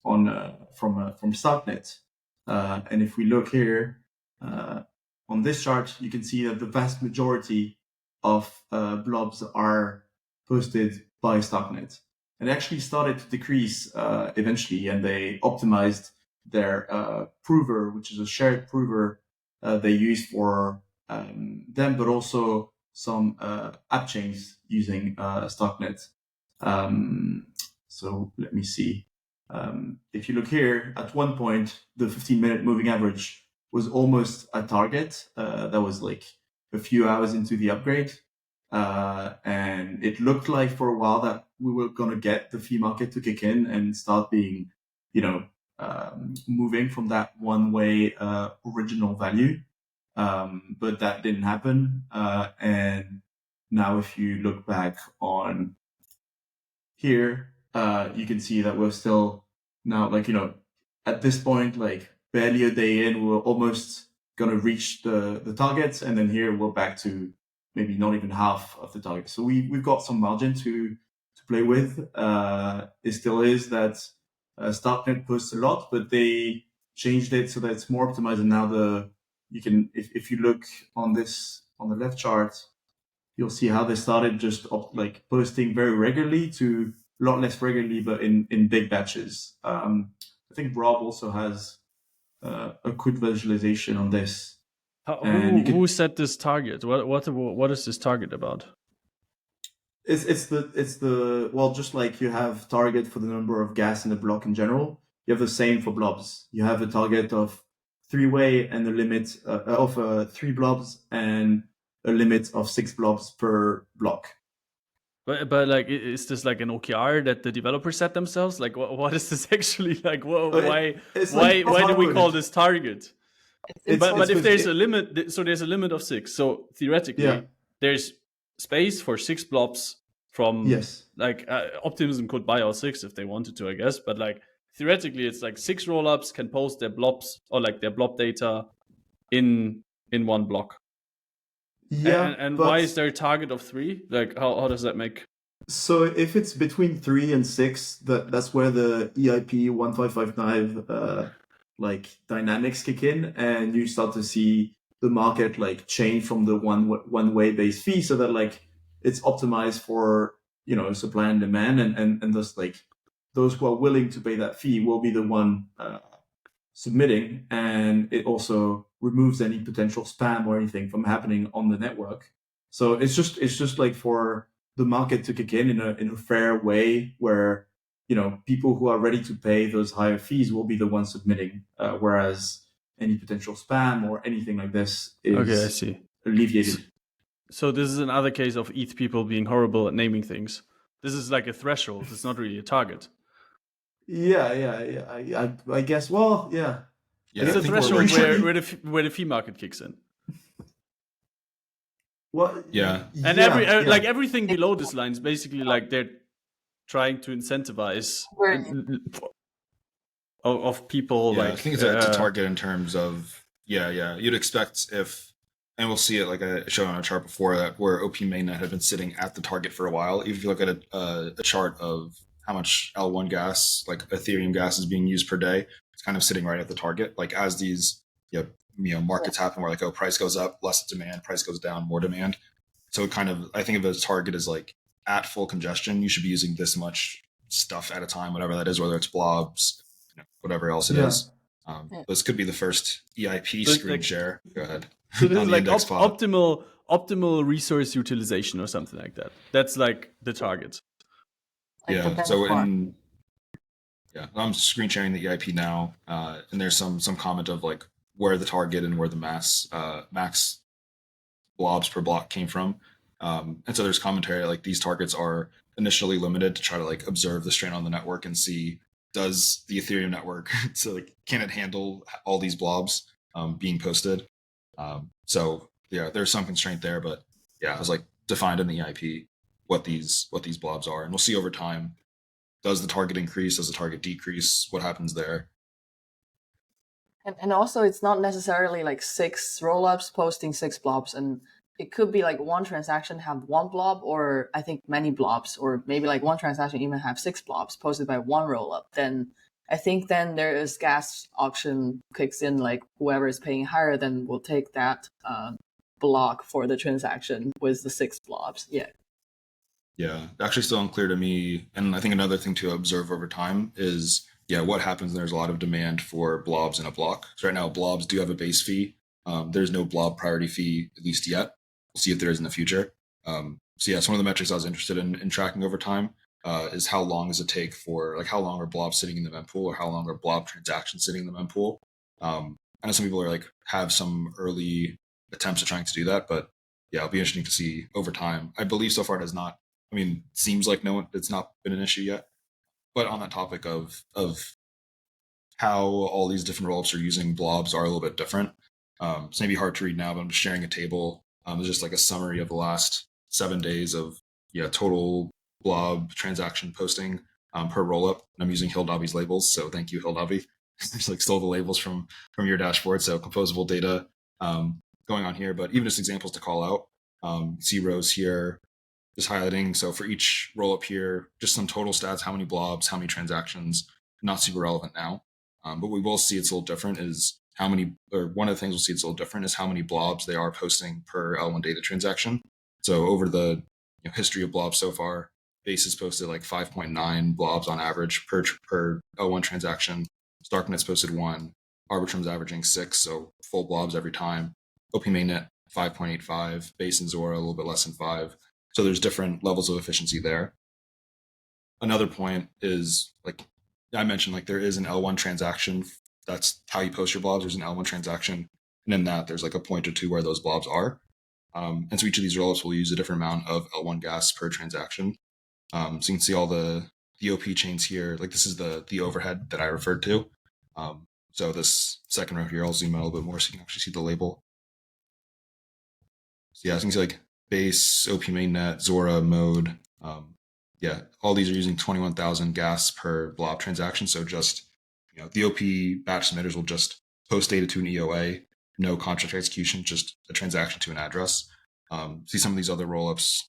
Starknet. And if we look here on this chart, you can see that the vast majority of blobs are posted by Starknet. And it actually started to decrease eventually, and they optimized their prover, which is a shared prover they use for them, but also some app chains using Starknet. So let me see. If you look here, at one point, the 15-minute moving average was almost a target. That was like a few hours into the upgrade. And it looked like for a while that we were going to get the fee market to kick in and start being, moving from that one-way original value. But that didn't happen. And now if you look back on here, you can see that we're still now, at this point, barely a day in, we're almost going to reach the targets. And then here we're back to maybe not even half of the target. So we've got some margin to play with. It still is that Starknet posts a lot, but they changed it so that it's more optimized. And now if you look on the left chart, you'll see how they started just posting very regularly to a lot less regularly, but in big batches. I think Rob also has a quick visualization on this. And Who set this target? What is this target about? It's the well, just like you have target for the number of gas in a block in general, you have the same for blobs. You have a target of 3-way and a limit of 3 blobs and a limit of 6 blobs per block. But like, is this like an OKR that the developers set themselves? Like, what is this actually like? Why do we call this target? But if there's a limit, so there's a limit of 6. So theoretically, there's space for 6 blobs from like Optimism could buy all 6 if they wanted to, I guess. But like theoretically, it's like 6 rollups can post their blobs or like their blob data in one block. Yeah, and why is there a target of 3? Like, how does that make? So if it's between 3 and 6, that's where the EIP1559 like dynamics kick in, and you start to see the market like change from the one-way based fee, so that like it's optimized for supply and demand, and thus like those who are willing to pay that fee will be the one submitting, and it also removes any potential spam or anything from happening on the network. So it's just like for the market to kick in a fair way where people who are ready to pay those higher fees will be the ones submitting, whereas any potential spam or anything like this is alleviated. So this is another case of ETH people being horrible at naming things. This is like a threshold. It's not really a target. Yeah. I guess. Well, yeah. It's a threshold where the fee market kicks in. Well, yeah. And like everything below this line is basically like they're trying to incentivize of people. Yeah, like I think it's a target in terms of you'd expect if, and we'll see it like I showed on a chart before that where OP mainnet had been sitting at the target for a while. Even if you look at a chart of how much L1 gas, like Ethereum gas, is being used per day, it's kind of sitting right at the target. Like as these markets happen where like price goes up, less demand, price goes down, more demand. So it kind of, I think of it as target as like at full congestion, you should be using this much stuff at a time, whatever that is, whether it's blobs, whatever else it is. This could be the first EIP screen share. Go ahead. So this is like optimal resource utilization or something like that. That's like the target. Yeah. So I'm screen sharing the EIP now, and there's some comment of like where the target and where the max blobs per block came from. And so there's commentary like these targets are initially limited to try to like observe the strain on the network and see, does the Ethereum network, so like, can it handle all these blobs being posted? So yeah, there's some constraint there, but yeah, it was like defined in the EIP what these blobs are, and we'll see over time. Does the target increase? Does the target decrease? What happens there? And also, it's not necessarily like 6 rollups posting 6 blobs, and it could be like one transaction have 1 blob, or I think many blobs, or maybe like one transaction even have 6 blobs posted by 1 rollup. Then I think then there is gas auction kicks in, like whoever is paying higher then will take that block for the transaction with the 6 blobs. Yeah, actually still unclear to me. And I think another thing to observe over time is, what happens when there's a lot of demand for blobs in a block. So right now, blobs do have a base fee. There's no blob priority fee, at least yet. We'll see if there is in the future. So it's one of the metrics I was interested in tracking over time is how long does it take for, like, how long are blobs sitting in the mempool, or how long are blob transactions sitting in the mempool? I know some people are like have some early attempts at trying to do that, but it'll be interesting to see over time. I believe so far it has not. I mean, seems like it's not been an issue yet. But on that topic of how all these different rollups are using blobs are a little bit different. It's maybe hard to read now, but I'm just sharing a table. It's just like a summary of the last 7 days of total blob transaction posting per rollup. And I'm using Hildavi's labels, so thank you, Hildavi. Just like stole the labels from your dashboard. So composable data going on here, but even just examples to call out. See rows here. Just highlighting, so for each roll up here, just some total stats, how many blobs, how many transactions, not super relevant now. But we will see it's a little different is how many, or one of the things we'll see it's a little different is how many blobs they are posting per L1 data transaction. So over the history of blobs so far, Base has posted like 5.9 blobs on average per L1 transaction. Starknet's posted 1. Arbitrum's averaging 6, so full blobs every time. OP mainnet 5.85, Base and Zora a little bit less than 5. So there's different levels of efficiency there. Another point is, like I mentioned, like there is an L1 transaction. That's how you post your blobs. There's an L1 transaction, and in that there's like a point or two where those blobs are. And so each of these rollups will use a different amount of L1 gas per transaction. So you can see all the OP chains here. Like this is the overhead that I referred to. So this second row here, I'll zoom out a little bit more so you can actually see the label. So yeah, so you can see like Base, OP mainnet, Zora, Mode. Yeah, all these are using 21,000 gas per blob transaction. So just, the OP batch submitters will just post data to an EOA, no contract execution, just a transaction to an address. See some of these other rollups,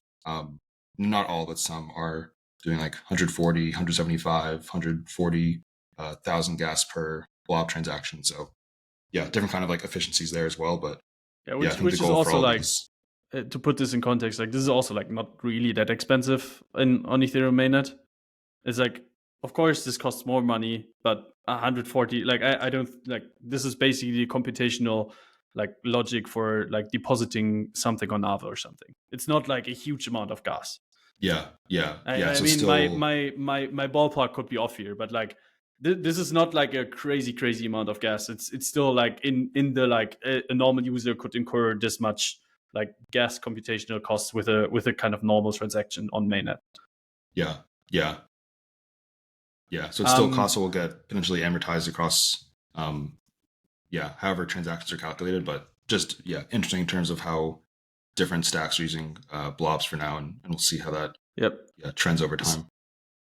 not all, but some are doing like 140, 175, 140,000 gas per blob transaction. So yeah, different kind of like efficiencies there as well. But which is also like, to put this in context, like this is also like not really that expensive on Ethereum mainnet. It's like, of course this costs more money, but 140, like I don't, like this is basically computational like logic for like depositing something on Aave or something. It's not like a huge amount of gas. I so mean, still... my ballpark could be off here, but like this is not like a crazy amount of gas. It's still like in the like a normal user could incur this much like gas computational costs with a kind of normal transaction on mainnet. Yeah. So it's still costs will get potentially amortized across, however transactions are calculated. But just interesting in terms of how different stacks are using blobs for now, and we'll see how that trends over time.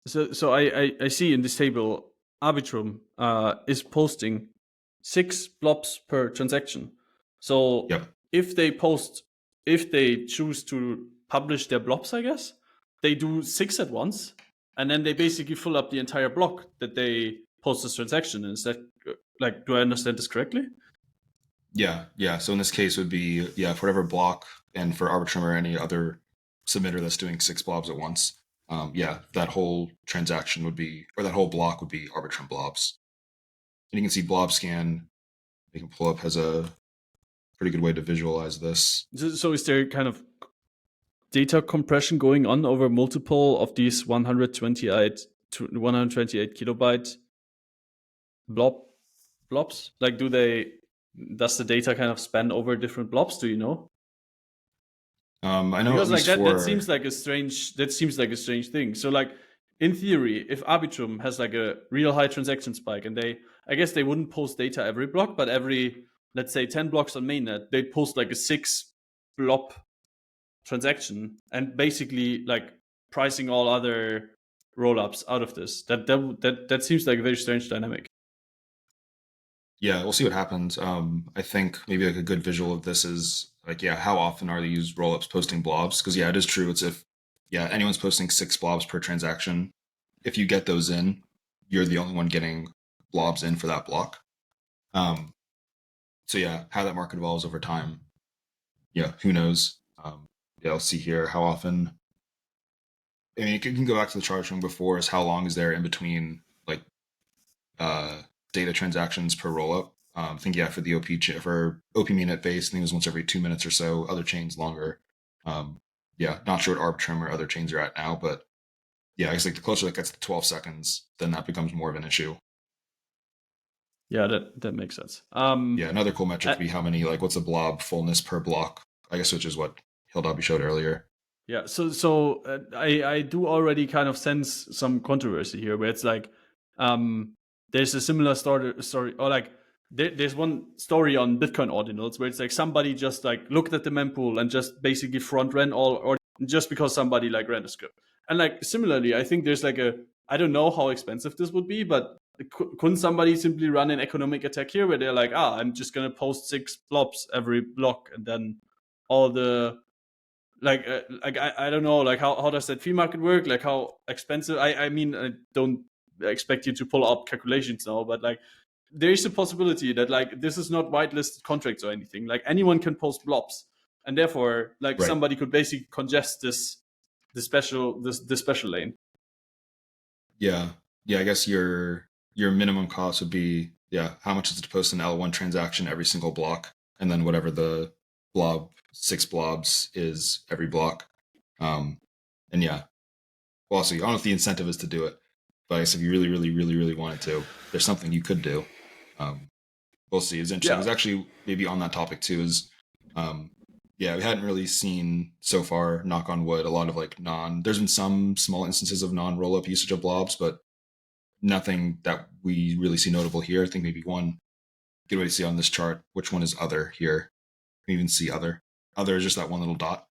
So I see in this table Arbitrum is posting 6 blobs per transaction. So if they choose to publish their blobs, I guess they do 6 at once, and then they basically fill up the entire block that they post this transaction. Is that like, do I understand this correctly? Yeah. So in this case, it would be for whatever block, and for Arbitrum or any other submitter that's doing 6 blobs at once. That whole transaction would be, or that whole block would be Arbitrum blobs. And you can see Blob Scan, you can pull up, has a pretty good way to visualize this. So is there kind of data compression going on over multiple of these 128 kilobyte blobs? Like, does the data kind of span over different blobs? Do you know? I know, because like that seems like a strange thing. So like in theory, if Arbitrum has like a real high transaction spike, and I guess they wouldn't post data every block, but every, let's say 10 blocks on mainnet, they'd post like a 6 blob transaction, and basically like pricing all other rollups out of this. That seems like a very strange dynamic. Yeah, we'll see what happens. I think maybe like a good visual of this is like, how often are these rollups posting blobs? Because it is true. It's if anyone's posting 6 blobs per transaction, if you get those in, you're the only one getting blobs in for that block. So how that market evolves over time, who knows? I'll see here how often. I mean, you can go back to the chart from before, is how long is there in between like data transactions per rollup. I think for the for OP mainnet base, I think it was once every 2 minutes or so. Other chains longer. Not sure what Arbitrum or other chains are at now, but I guess like the closer that gets to 12 seconds, then that becomes more of an issue. Yeah, that makes sense. Another cool metric would be how many, like, what's the blob fullness per block, I guess, which is what Hildobby showed earlier. Yeah, so I do already kind of sense some controversy here, where it's like there's a similar story, or like there's one story on Bitcoin ordinals where it's like somebody just like looked at the mempool and just basically front ran all, or just because somebody like ran a script. And like similarly, I think there's like I don't know how expensive this would be, but couldn't somebody simply run an economic attack here where they're like, I'm just gonna post 6 blobs every block, and then all the I don't know, like how does that fee market work? Like how expensive? I mean, I don't expect you to pull up calculations now, but like there is a possibility that like this is not whitelisted contracts or anything. Like anyone can post blobs, and therefore like somebody could basically congest this special lane. I guess your minimum cost would be how much is it to post an L1 transaction every single block, and then whatever the blob 6 blobs is every block. And yeah, well, so I don't know if the incentive is to do it, but I guess if you really, really, really, really wanted to, there's something you could do. We'll see. It's interesting. Yeah. It's actually maybe on that topic too. We hadn't really seen so far, knock on wood, a lot of like there's been some small instances of non-rollup usage of blobs, but nothing that we really see notable here. I think maybe one good way to see on this chart, which one is other here. You can even see other. Other is just that one little dot.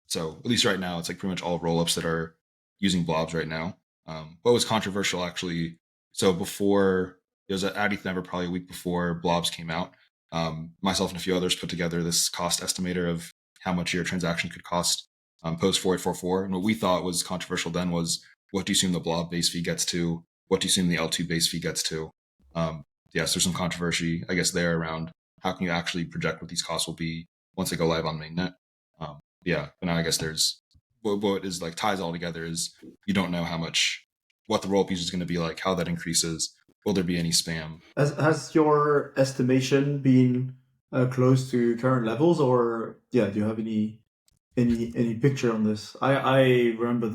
So at least right now, it's like pretty much all rollups that are using blobs right now. What was controversial actually, so before, it was at ETH probably a week before blobs came out. Myself and a few others put together this cost estimator of how much your transaction could cost post 4844. And what we thought was controversial then was, what do you assume the blob base fee gets to? What do you assume the L2 base fee gets to? So there's some controversy, I guess, there around how can you actually project what these costs will be once they go live on mainnet. But now I guess there's what is like ties all together is you don't know what the rollup usage is going to be like, how that increases. Will there be any spam? Has your estimation been close to current levels, or do you have any picture on this? I remember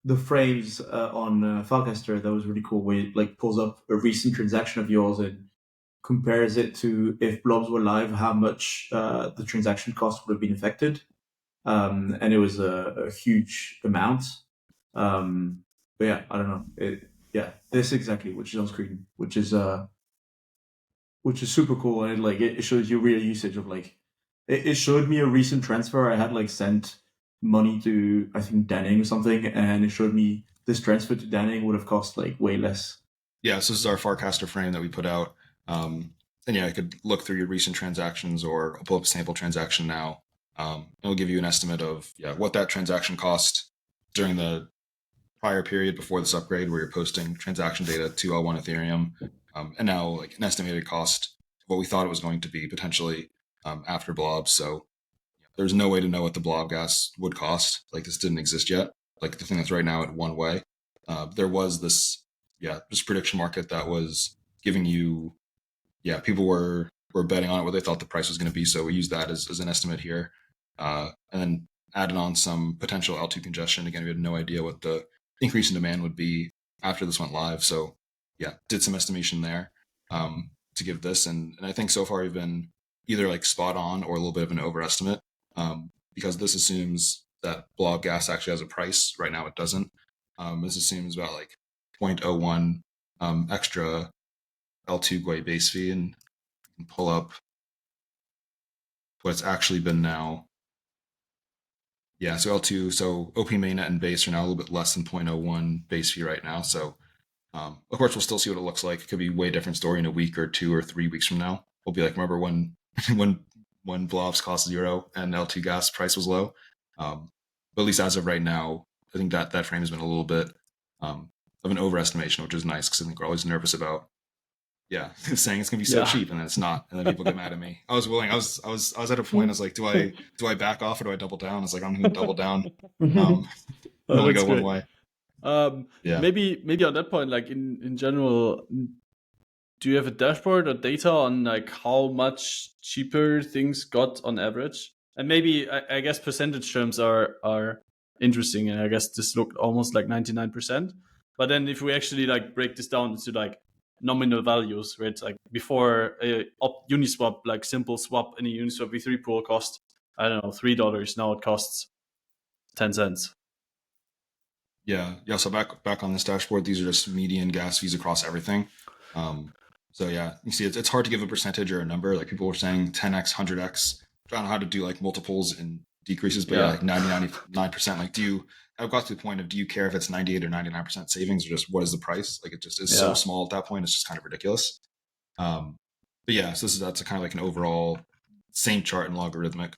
the frames on Farcaster that was really cool, where it like pulls up a recent transaction of yours and compares it to if blobs were live, how much the transaction cost would have been affected. And it was a huge amount. But yeah, I don't know. This exactly, which is on screen, which is super cool, and it shows you real usage of like. It showed me a recent transfer. I had like sent money to, I think, Danning or something, and it showed me this transfer to Danning would have cost like way less. Yeah, so this is our Farcaster frame that we put out. And I could look through your recent transactions, or I'll pull up a sample transaction now. It'll give you an estimate of what that transaction cost during the prior period before this upgrade, where you're posting transaction data to L1 Ethereum, and now like an estimated cost, what we thought it was going to be potentially after blobs. So there's no way to know what the blob gas would cost. Like this didn't exist yet. Like the thing that's right now at one way. There was this prediction market that was giving you, people were betting on it, what they thought the price was going to be. So we used that as an estimate here. And then added on some potential L2 congestion. Again, we had no idea what the increase in demand would be after this went live. So did some estimation there to give this. And I think so far we've been either like spot on or a little bit of an overestimate, because this assumes that blob gas actually has a price. Right now it doesn't. This assumes about like 0.01 extra L2 GUI base fee, and you can pull up what it's actually been now. So L2, so OP mainnet and base are now a little bit less than 0.01 base fee right now. So of course we'll still see what it looks like. It could be a way different story in a week or 2 or 3 weeks from now. We'll be like, remember when when blobs cost 0 and L2 gas price was low? But at least as of right now, I think that frame has been a little bit of an overestimation, which is nice, because I think we're always nervous about saying it's gonna be so cheap, and then it's not, and then people get mad at me. I was at a point. I was like, do I back off or do I double down? I was like, I'm gonna double down. Only go one way. Maybe on that point, like in general, do you have a dashboard or data on like how much cheaper things got on average? And maybe I guess percentage terms are interesting, and I guess this looked almost like 99%. But then if we actually like break this down into like nominal values, right? Like before Uniswap, like simple swap in a Uniswap V3 pool cost, I don't know, $3. Now it costs 10 cents. So back on this dashboard, these are just median gas fees across everything. You see it's hard to give a percentage or a number. Like people were saying 10x, 100x. I don't know how to do like multiples and decreases, but like 99%. Like I've got to the point of, do you care if it's 98 or 99% savings, or just what is the price? Like it just is so small at that point, it's just kind of ridiculous. So that's kind of like an overall same chart in logarithmic.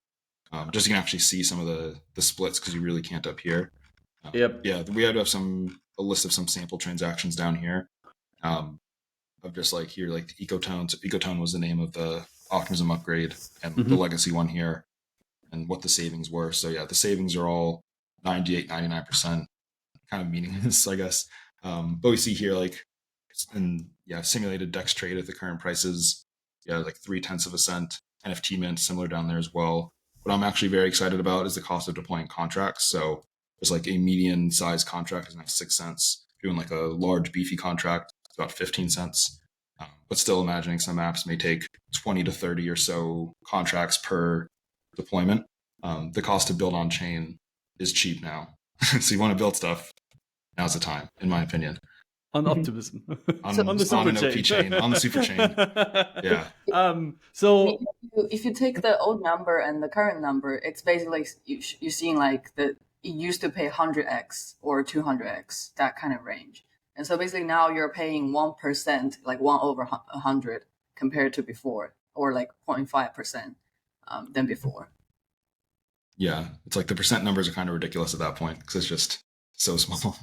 Just so you can actually see some of the splits, because you really can't up here. We had to have a list of some sample transactions down here. Of just like here, like the Ecotone. So Ecotone was the name of the Optimism upgrade, and the legacy one here, and what the savings were. So the savings are all 98, 99%, kind of meaningless, I guess. But we see here, like and simulated DEX trade at the current prices, like 0.3 cents. NFT mint similar down there as well. What I'm actually very excited about is the cost of deploying contracts. So there's like a median size contract is now 6 cents. Doing like a large beefy contract, it's about 15 cents. But still imagining some apps may take 20 to 30 or so contracts per deployment. The cost to build on chain is cheap now. So you want to build stuff, now's the time, in my opinion. On Optimism. On the super chain. On the super chain. Yeah. So if you take the old number and the current number, it's basically you're seeing like it used to pay 100x or 200x, that kind of range. And so basically now you're paying 1%, like 1 over 100 compared to before, or like 0.5% than before. Yeah, it's like the percent numbers are kind of ridiculous at that point because it's just so small.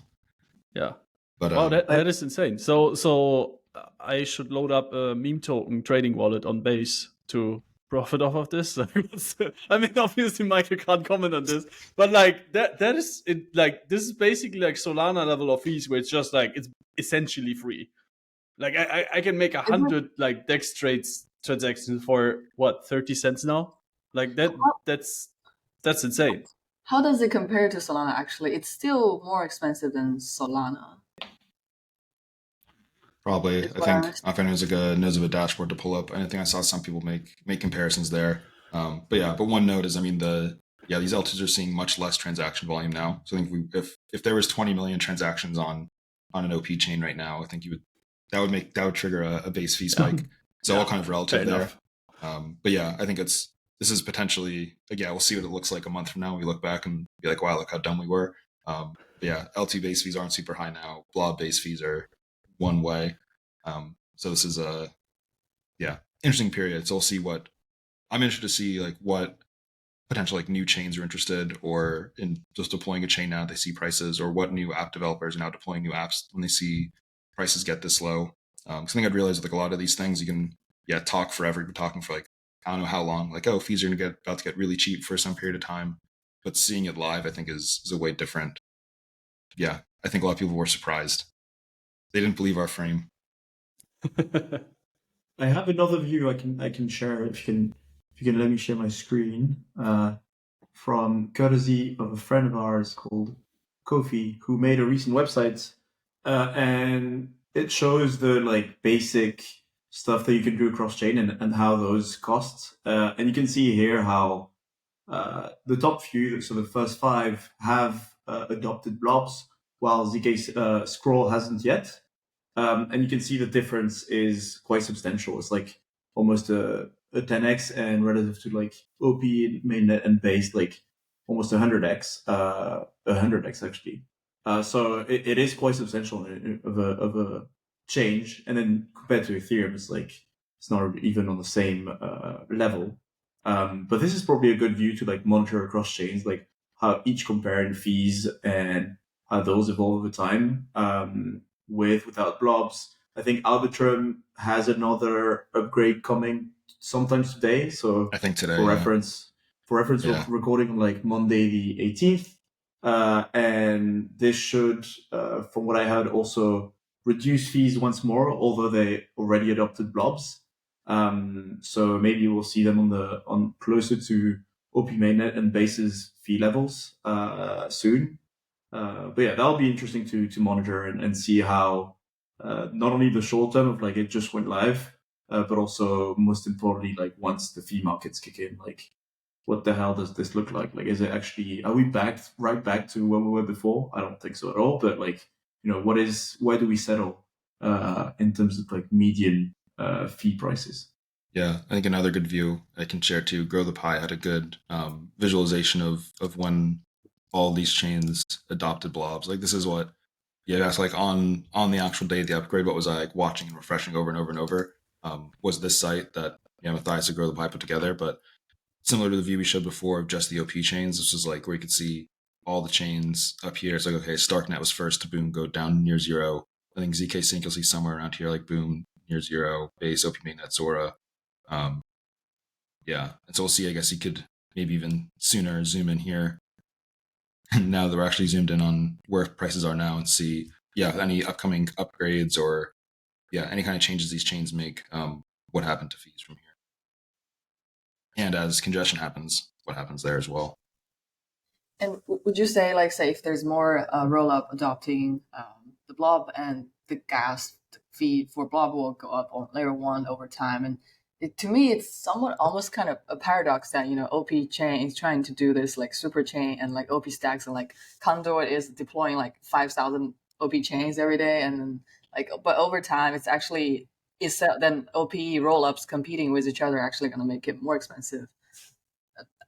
Yeah. But wow, that is insane. So I should load up a meme token trading wallet on Base to profit off of this. I mean, obviously Michael can't comment on this, but like that is it. Like this is basically like Solana level of fees, where it's just like it's essentially free. Like I can make 100 like DEX trades transactions for what 30 cents now. Like that's insane. How does it compare to Solana? Actually, it's still more expensive than Solana. Probably. I think if anyone knows of a dashboard to pull up, I think I saw some people make comparisons there. But one note is, I mean, these L2s are seeing much less transaction volume now. So I think if there was 20 million transactions on an OP chain right now, I think that would trigger a base fee spike. So all kind of relative there. But yeah, I think this is potentially, we'll see what it looks like a month from now. We look back and be like, wow, look how dumb we were. But yeah, L2 base fees aren't super high now. Blob base fees are one way. So this is a interesting period. So we'll see I'm interested to see like what potential like new chains are interested or in just deploying a chain now they see prices, or what new app developers are now deploying new apps when they see prices get this low. So I think I'd realize like a lot of these things you can talk forever. You've been talking for like I don't know how long. Like, oh, fees are about to get really cheap for some period of time, but seeing it live I think is a way different. Yeah, I think a lot of people were surprised. They didn't believe our frame. I have another view I can share if you can let me share my screen from courtesy of a friend of ours called Kofi, who made a recent website and it shows the like basic stuff that you can do across chain and how those cost. And you can see here how the top few, so the first 5, have adopted blobs, while ZK Scroll hasn't yet. And you can see the difference is quite substantial. It's like almost a 10x, and relative to like OP, mainnet, and base, like almost 100x, 100x actually. So it is quite substantial of a change. And then compared to Ethereum, it's not even on the same level. But this is probably a good view to like monitor across chains, like how each compare in fees and how those evolve over time. Without blobs. I think Arbitrum has another upgrade coming sometimes today. So I think today, for reference, we're recording on like Monday the 18th. And this should, from what I heard, also reduce fees once more, although they already adopted blobs. So maybe we'll see them on closer to OP mainnet and base's fee levels soon. But yeah, that'll be interesting to monitor and see how not only the short term of like it just went live, but also most importantly, like once the fee markets kick in, like what the hell does this look like? Like, is it actually, are we right back to where we were before? I don't think so at all. But like, where do we settle in terms of like median fee prices? Yeah, I think another good view I can share too. Grow the Pie had a good visualization of when all these chains adopted blobs. Like this is what, that's like on the actual day of the upgrade, what was I like watching and refreshing over and over and over was this site that Matthias and Grow the Pie put together. But similar to the view we showed before of just the OP chains, this is like where you could see all the chains up here. It's like, okay, Starknet was first to boom, go down near zero. I think ZK Sync you'll see somewhere around here, like boom, near zero, base, OP mainnet, Zora. And so we'll see, I guess you could maybe even sooner zoom in here. Now that we're actually zoomed in on where prices are now and see, any upcoming upgrades or yeah, any kind of changes these chains make, what happened to fees from here. And as congestion happens, what happens there as well. And would you say, like, say, if there's more Rollup adopting the Blob, and the gas fee for Blob will go up on layer one over time? And to me, it's somewhat almost kind of a paradox that, OP chain is trying to do this like super chain, and like OP stacks, and like Conduit is deploying like 5,000 OP chains every day, and then but over time, it's actually then OP rollups competing with each other are actually going to make it more expensive.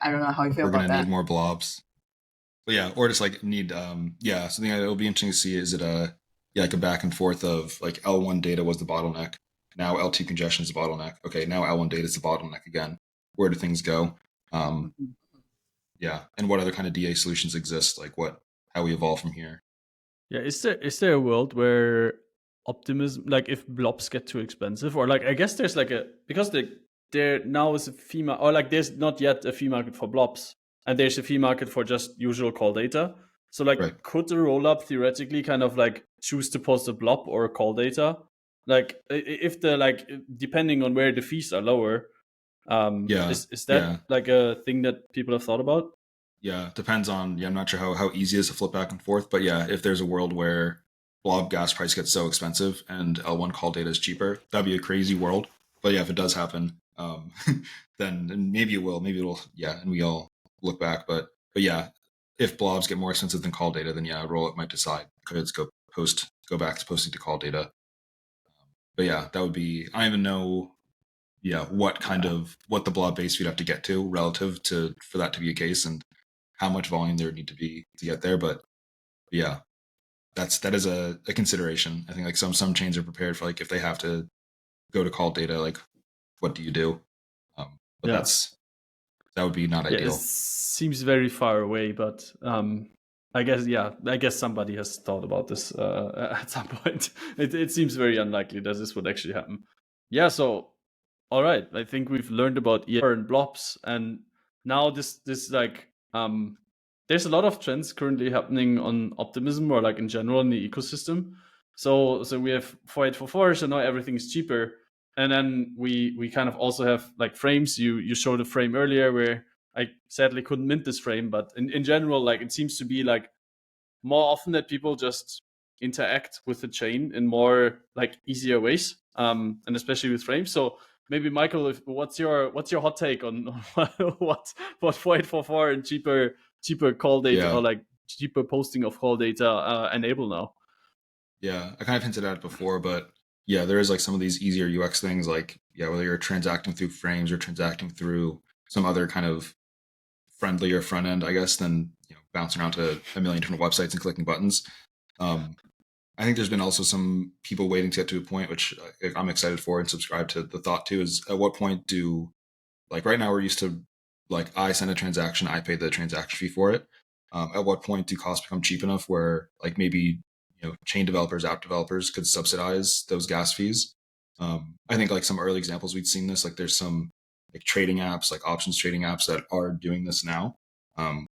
I don't know how you feel about that. We're going to need more blobs. But yeah, or just like need something that'll be interesting to see is it like a back and forth of like L1 data was the bottleneck. Now L2 congestion is the bottleneck. Okay, now L1 data is the bottleneck again. Where do things go? Yeah, and what other kind of DA solutions exist? Like how we evolve from here. Yeah, is there a world where Optimism, like if blobs get too expensive, or like I guess there's like because there now is a fee market, or like there's not yet a fee market for blobs, and there's a fee market for just usual call data. So like, right. Could the rollup theoretically kind of like choose to post a blob or a call data? Like if depending on where the fees are lower, is that like a thing that people have thought about? Yeah, depends on, I'm not sure how easy it is to flip back and forth, but yeah, if there's a world where blob gas price gets so expensive and L1 call data is cheaper, that'd be a crazy world. But yeah, if it does happen, then maybe it will, and we all look back. But yeah, if blobs get more expensive than call data, then yeah, Rollup might decide could go back to posting to call data. But yeah, that would be, I don't even know what the blob base we'd have to get to relative to for that to be a case, and how much volume there would need to be to get there. But yeah, that is a consideration. I think like some chains are prepared for like if they have to go to call data, like what do you do? But that would be not ideal. It seems very far away, but I guess somebody has thought about this at some point. It seems very unlikely that this would actually happen. Yeah, so all right, I think we've learned about EIP and blobs, and now this like there's a lot of trends currently happening on Optimism, or like in general in the ecosystem. So we have 4844, so now everything is cheaper. And then we kind of also have like frames. You showed a frame earlier where I sadly couldn't mint this frame, but in general, like it seems to be like more often that people just interact with the chain in more like easier ways, and especially with frames. So maybe Michael, what's your hot take on what 4844 and cheaper call data, or like cheaper posting of call data enable now? Yeah, I kind of hinted at it before, but yeah, there is like some of these easier UX things, like whether you're transacting through frames or transacting through some other kind of friendlier front end, I guess, than bouncing around to a million different websites and clicking buttons. I think there's been also some people waiting to get to a point, which I'm excited for and subscribe to the thought too, is at what point like right now we're used to like I send a transaction, I pay the transaction fee for it. At what point do costs become cheap enough where like maybe chain developers, app developers could subsidize those gas fees? I think like some early examples we'd seen this, like there's some like trading apps, like options trading apps that are doing this now,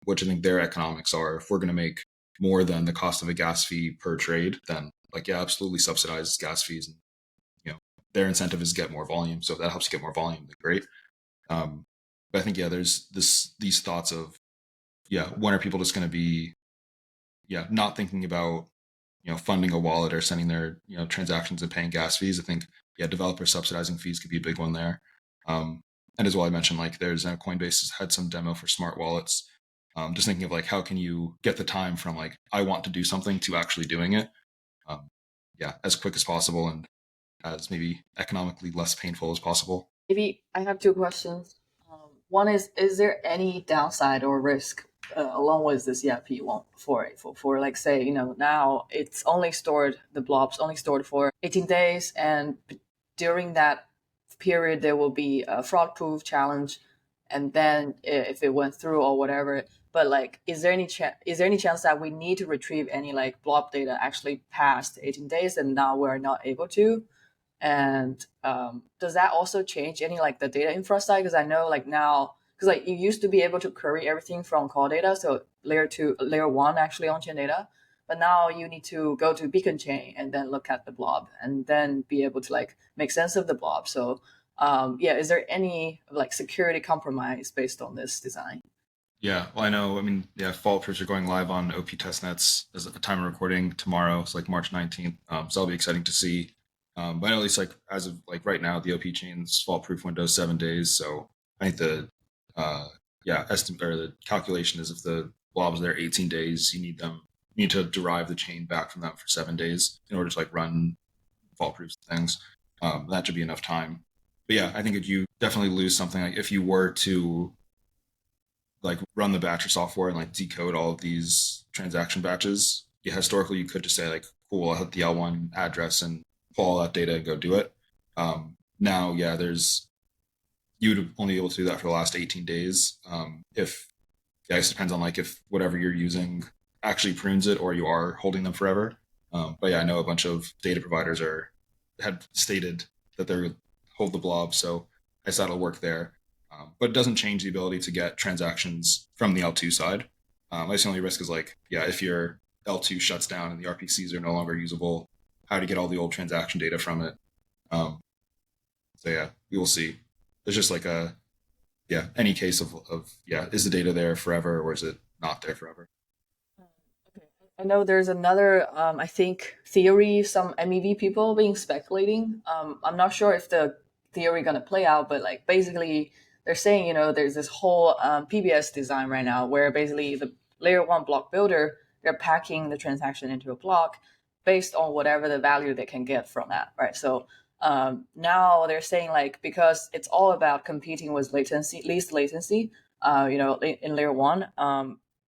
which I think their economics are, if we're going to make more than the cost of a gas fee per trade, then like, absolutely subsidize gas fees. And, their incentive is get more volume. So if that helps you get more volume, then great. But I think, there's these thoughts of, when are people just going to be, not thinking about, funding a wallet or sending their, transactions and paying gas fees. I think, developers subsidizing fees could be a big one there. And as well, I mentioned, like there's Coinbase has had some demo for smart wallets. Just thinking of like, how can you get the time from like, I want to do something to actually doing it, as quick as possible and as maybe economically less painful as possible. Maybe I have two questions. One is there any downside or risk along with this EIP4844? Like say, now it's only stored, the blobs only stored for 18 days, and during that period there will be a fraud proof challenge, and then if it went through or whatever, but like is there any chance that we need to retrieve any like blob data actually past 18 days and now we're not able to? And does that also change any like the data infra side? Because I know like now, because like you used to be able to query everything from call data, so layer 1 actually on chain data, But now you need to go to beacon chain and then look at the blob and then be able to like make sense of the blob. So is there any like security compromise based on this design? Yeah, well, I know. I mean, yeah, fault proofs are going live on OP testnets as at the time of recording tomorrow. It's like March 19th. So that'll be exciting to see. But I know at least like as of like right now, the OP chain's fault proof window is 7 days. So I think the estimate or the calculation is if the blobs are there 18 days, you need to derive the chain back from them for 7 days in order to like run fault proofs and things. That should be enough time. But yeah, I think if you definitely lose something, like if you were to like run the batcher software and like decode all of these transaction batches, yeah, historically you could just say like, cool, I'll hit the L1 address and pull all that data and go do it. Now, yeah, you would only be able to do that for the last 18 days. It depends on like if whatever you're using actually prunes it or you are holding them forever. But yeah, I know a bunch of data providers had stated that they hold the blob, so I guess that'll work there. But it doesn't change the ability to get transactions from the L2 side. I guess the only risk is like, yeah, if your L2 shuts down and the RPCs are no longer usable, how to get all the old transaction data from it. So yeah, we will see. There's just like any case of is the data there forever or is it not there forever? Okay. I know there's another, I think, theory, some MEV people being speculating. I'm not sure if the theory going to play out, but like basically they're saying, there's this whole PBS design right now where basically the layer 1 block builder, they're packing the transaction into a block based on whatever the value they can get from that, right? So now they're saying like, because it's all about competing with least latency, in layer 1,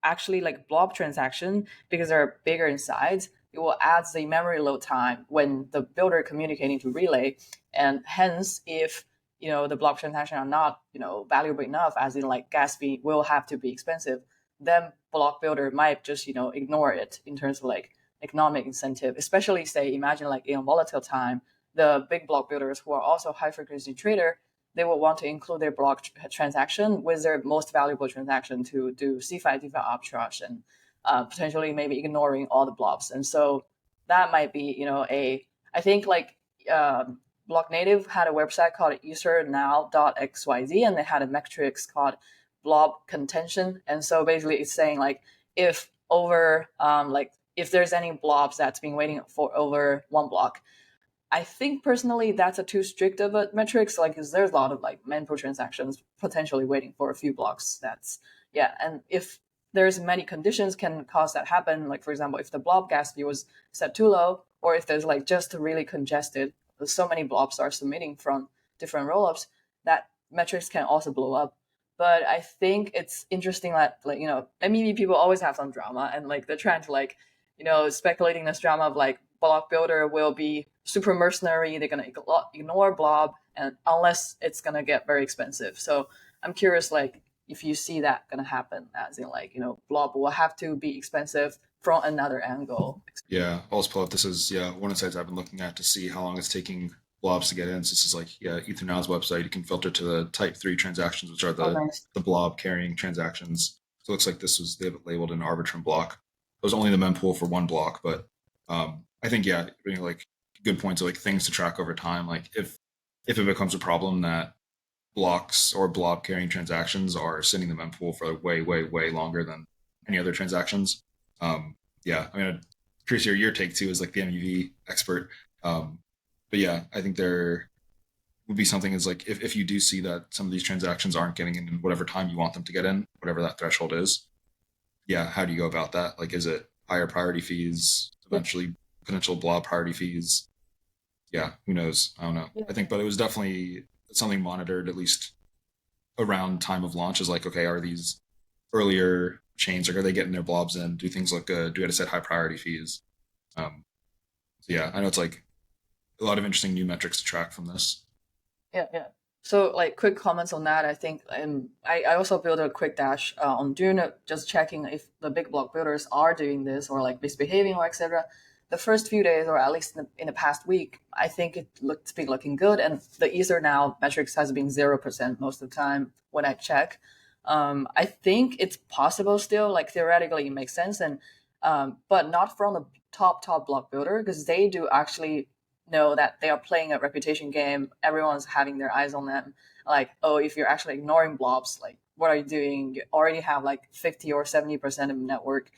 actually like blob transaction, because they're bigger in size, it will add the memory load time when the builder communicating to relay. And hence, if the blob transaction are not valuable enough, as in like gas fee will have to be expensive, then block builder might just ignore it in terms of like economic incentive. Especially say, imagine like in a volatile time, the big block builders who are also high frequency trader, they will want to include their block transaction with their most valuable transaction to do C5 DeFi arbitrage and potentially maybe ignoring all the blobs. And so that might be I think like Block Native had a website called usernow.xyz, and they had a metrics called blob contention. And so basically it's saying like if if there's any blobs that's been waiting for over 1 block, I think personally that's a too strict of a metrics, like because there's a lot of like mempool transactions potentially waiting for a few blocks. And if there's many conditions can cause that happen, like for example, if the blob gas fee was set too low, or if there's like just really congested, so many blobs are submitting from different rollups, that metrics can also blow up. But I think it's interesting that MEV people always have some drama, and like they're trying to like speculating this drama of like block builder will be super mercenary, they're gonna ignore blob, and unless it's gonna get very expensive. So I'm curious like if you see that gonna happen, as in like blob will have to be expensive from another angle. Yeah, I'll just pull up. This is one of the sites I've been looking at to see how long it's taking blobs to get in. So this is like Ethernow's website. You can filter to the type 3 transactions, which are the blob carrying transactions. So it looks like they have it labeled an Arbitrum block. It was only the mempool for 1 block, but I think like good points of like things to track over time. Like if it becomes a problem that blocks or blob carrying transactions are sitting the mempool for way, way, way longer than any other transactions. I mean, curious your take too as like the MEV expert. But yeah, I think there would be something is like if you do see that some of these transactions aren't getting in whatever time you want them to get in, whatever that threshold is. Yeah, how do you go about that? Like, is it higher priority fees, eventually potential blob priority fees? Yeah, who knows? I don't know. Yeah. I think, but it was definitely something monitored at least around time of launch. Is like, okay, are these earlier chains, like, are they getting their blobs in? Do things look good? Do we have to set high priority fees? So yeah, I know it's like a lot of interesting new metrics to track from this. Yeah. So like quick comments on that. I think I also built a quick dash on Dune, just checking if the big block builders are doing this or like misbehaving or etc. The first few days, or at least in the past week, I think it's been looking good. And the Ether now metrics has been 0% most of the time when I check. I think it's possible still, like theoretically it makes sense. And but not from the top block builder, because they do actually know that they are playing a reputation game. Everyone's having their eyes on them. Like, oh, if you're actually ignoring blobs, like, what are you doing? You already have like 50 or 70% of network.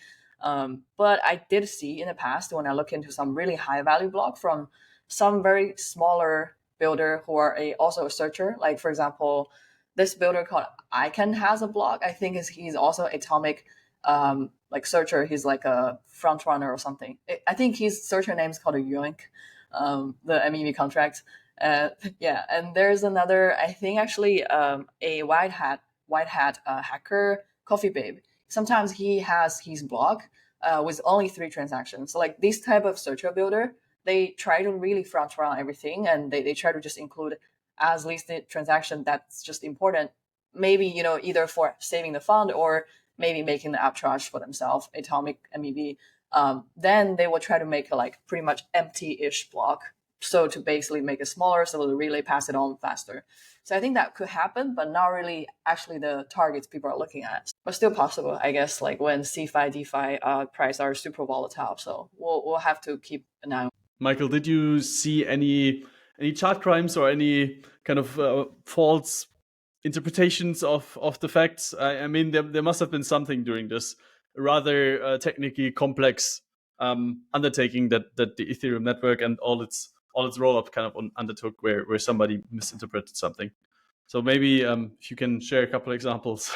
But I did see in the past, when I look into some really high value block from some very smaller builder who are also a searcher. Like, for example, this builder called Icon has a block. I think he's also atomic like searcher. He's like a front runner or something. I think his searcher name is called a Yoink, the MEV contract. Yeah, and there's another, I think actually a white hat hacker, Coffee Babe. Sometimes he has his block with only 3 transactions. So like this type of searcher builder, they try to really front run everything, and they try to just include as least the transaction that's just important. Maybe, either for saving the fund or maybe making the arbitrage for themselves, atomic MEV. Then they will try to make a like pretty much empty-ish block. So to basically make it smaller, so to really pass it on faster. So I think that could happen, but not really actually the targets people are looking at. But still possible, I guess, like when CeFi, DeFi price are super volatile. So we'll have to keep an eye on. Michael, did you see any chart crimes or any kind of false interpretations of the facts? I mean, there must have been something during this rather technically complex undertaking that the Ethereum network and all its rollup kind of undertook, where somebody misinterpreted something. So maybe if you can share a couple examples.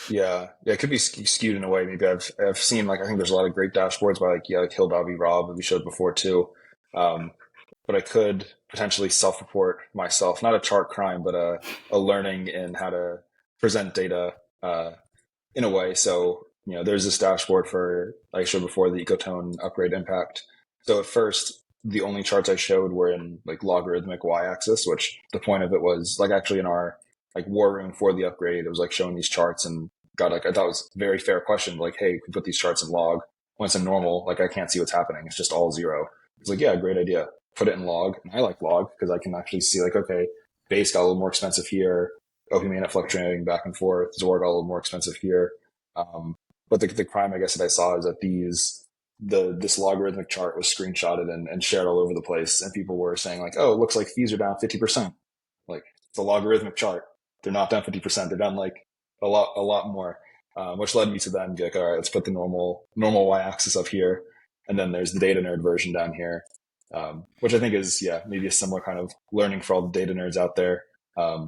Yeah, it could be skewed in a way. Maybe I've seen, like, I think there's a lot of great dashboards by like Hill Bobby Rob that we showed before too. But I could potentially self-report myself, not a chart crime, but a learning in how to present data in a way. So, there's this dashboard for, like I showed before, the Ecotone upgrade impact. So at first, the only charts I showed were in like logarithmic y-axis, which the point of it was like actually in our like war room for the upgrade, it was like showing these charts, and got like, I thought it was a very fair question. Like, hey, we put these charts in log. When it's in normal, like I can't see what's happening. It's just all 0. It's like, yeah, great idea. Put it in log. And I like log because I can actually see like, okay, base got a little more expensive here. OP mainnet fluctuating back and forth. Zor got a little more expensive here. But the crime, I guess, that I saw is that this logarithmic chart was screenshotted and shared all over the place. And people were saying like, oh, it looks like fees are down 50%. Like, it's a logarithmic chart. They're not down 50%. They're down like a lot more, which led me to then be like, all right, let's put the normal y-axis up here. And then there's the data nerd version down here, which I think is, maybe a similar kind of learning for all the data nerds out there. I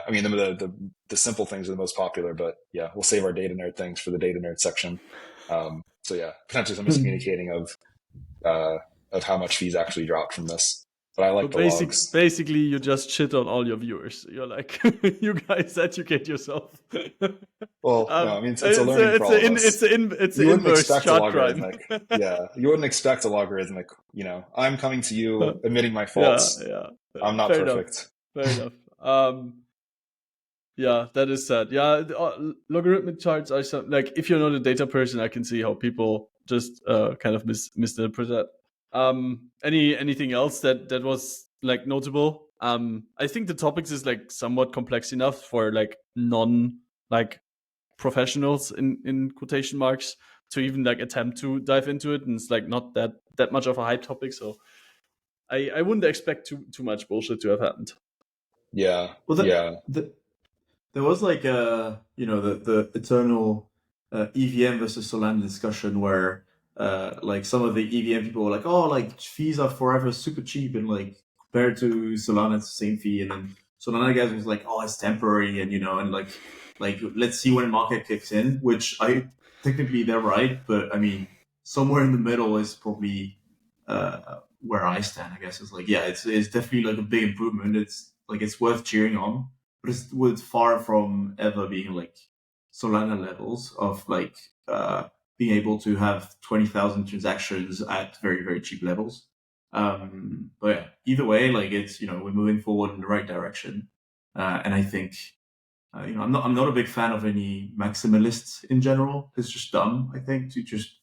mean, the simple things are the most popular, but we'll save our data nerd things for the data nerd section. Potentially some miscommunicating of how much fees actually dropped from this. But I like the logs. Basically, you just shit on all your viewers. You're like, you guys educate yourself. Well, no, I mean, it's a learning for all of us. It's an inverse chart crime. You wouldn't expect a logarithmic. I'm coming to you admitting my faults. I'm not perfect. Fair enough. That is sad. Logarithmic charts are like, if you're not a data person, I can see how people just kind of misinterpret that. Anything else that was like notable? I think the topics is like somewhat complex enough for like non like professionals in quotation marks to even like attempt to dive into it, and it's like not that much of a hype topic. So I wouldn't expect too much bullshit to have happened. There was like the eternal EVM versus Solana discussion where like some of the EVM people were like, oh, like fees are forever super cheap, and like compared to Solana it's the same fee, and then Solana guys was like, oh, it's temporary, and and like let's see when market kicks in, which I technically they're right, but I mean somewhere in the middle is probably where I stand, I guess. It's like, it's definitely like a big improvement. It's like it's worth cheering on, but it's far from ever being like Solana levels of like being able to have 20,000 transactions at very, very cheap levels. But either way, like it's we're moving forward in the right direction, and I think I'm not a big fan of any maximalists in general. It's just dumb, I think, to just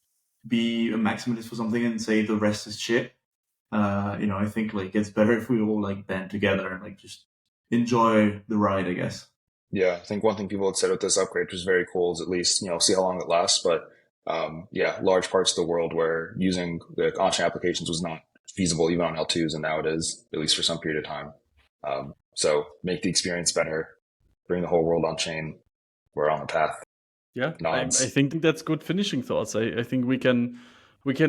be a maximalist for something and say the rest is shit. I think like it's better if we all like band together and like just enjoy the ride, I guess. Yeah, I think one thing people had said with this upgrade, which is very cool, is at least, see how long it lasts. But large parts of the world where using the on-chain applications was not feasible even on L2s, and now it is, at least for some period of time. So make the experience better, bring the whole world on chain. We're on the path. Yeah, I think that's good finishing thoughts. I think we can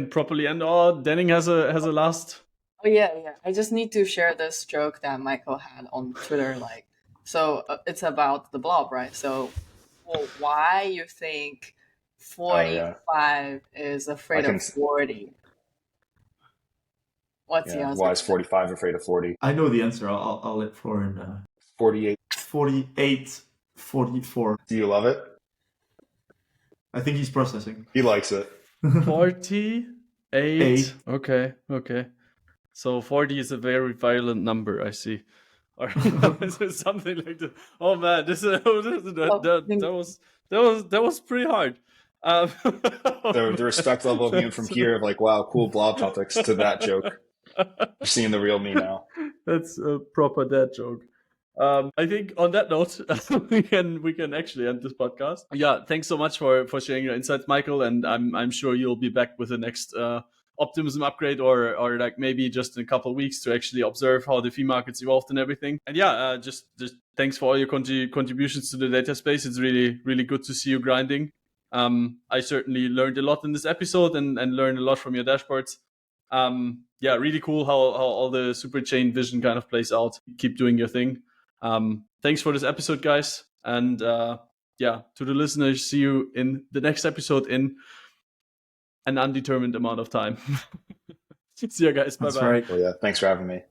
properly end. Oh, Denning has a last. Oh yeah. I just need to share this joke that Michael had on Twitter. It's about the blob, right? So, why you think 45 is afraid of 40? What's the answer? Why is 45 afraid of 40? I know the answer. I'll let Florin. 48. 48, 44. Do you love it? I think he's processing. He likes it. 48. Okay. So 40 is a very violent number, I see. Or something like that. Oh man, that was pretty hard. The respect level of me from here of like, wow, cool blob topics, to that joke. You're seeing the real me now. That's a proper dad joke. I think on that note, we can actually end this podcast. Yeah, thanks so much for sharing your insights, Michael. And I'm sure you'll be back with the next Optimism upgrade, or like maybe just in a couple of weeks to actually observe how the fee market's evolved and everything. And yeah, just thanks for all your contributions to the data space. It's really, really good to see you grinding. I certainly learned a lot in this episode and learned a lot from your dashboards. Yeah, really cool how all the super chain vision kind of plays out. Keep doing your thing. Thanks for this episode, guys. And yeah, to the listeners, see you in the next episode in an undetermined amount of time. See you guys. Bye-bye. That's right. Well, yeah, thanks for having me.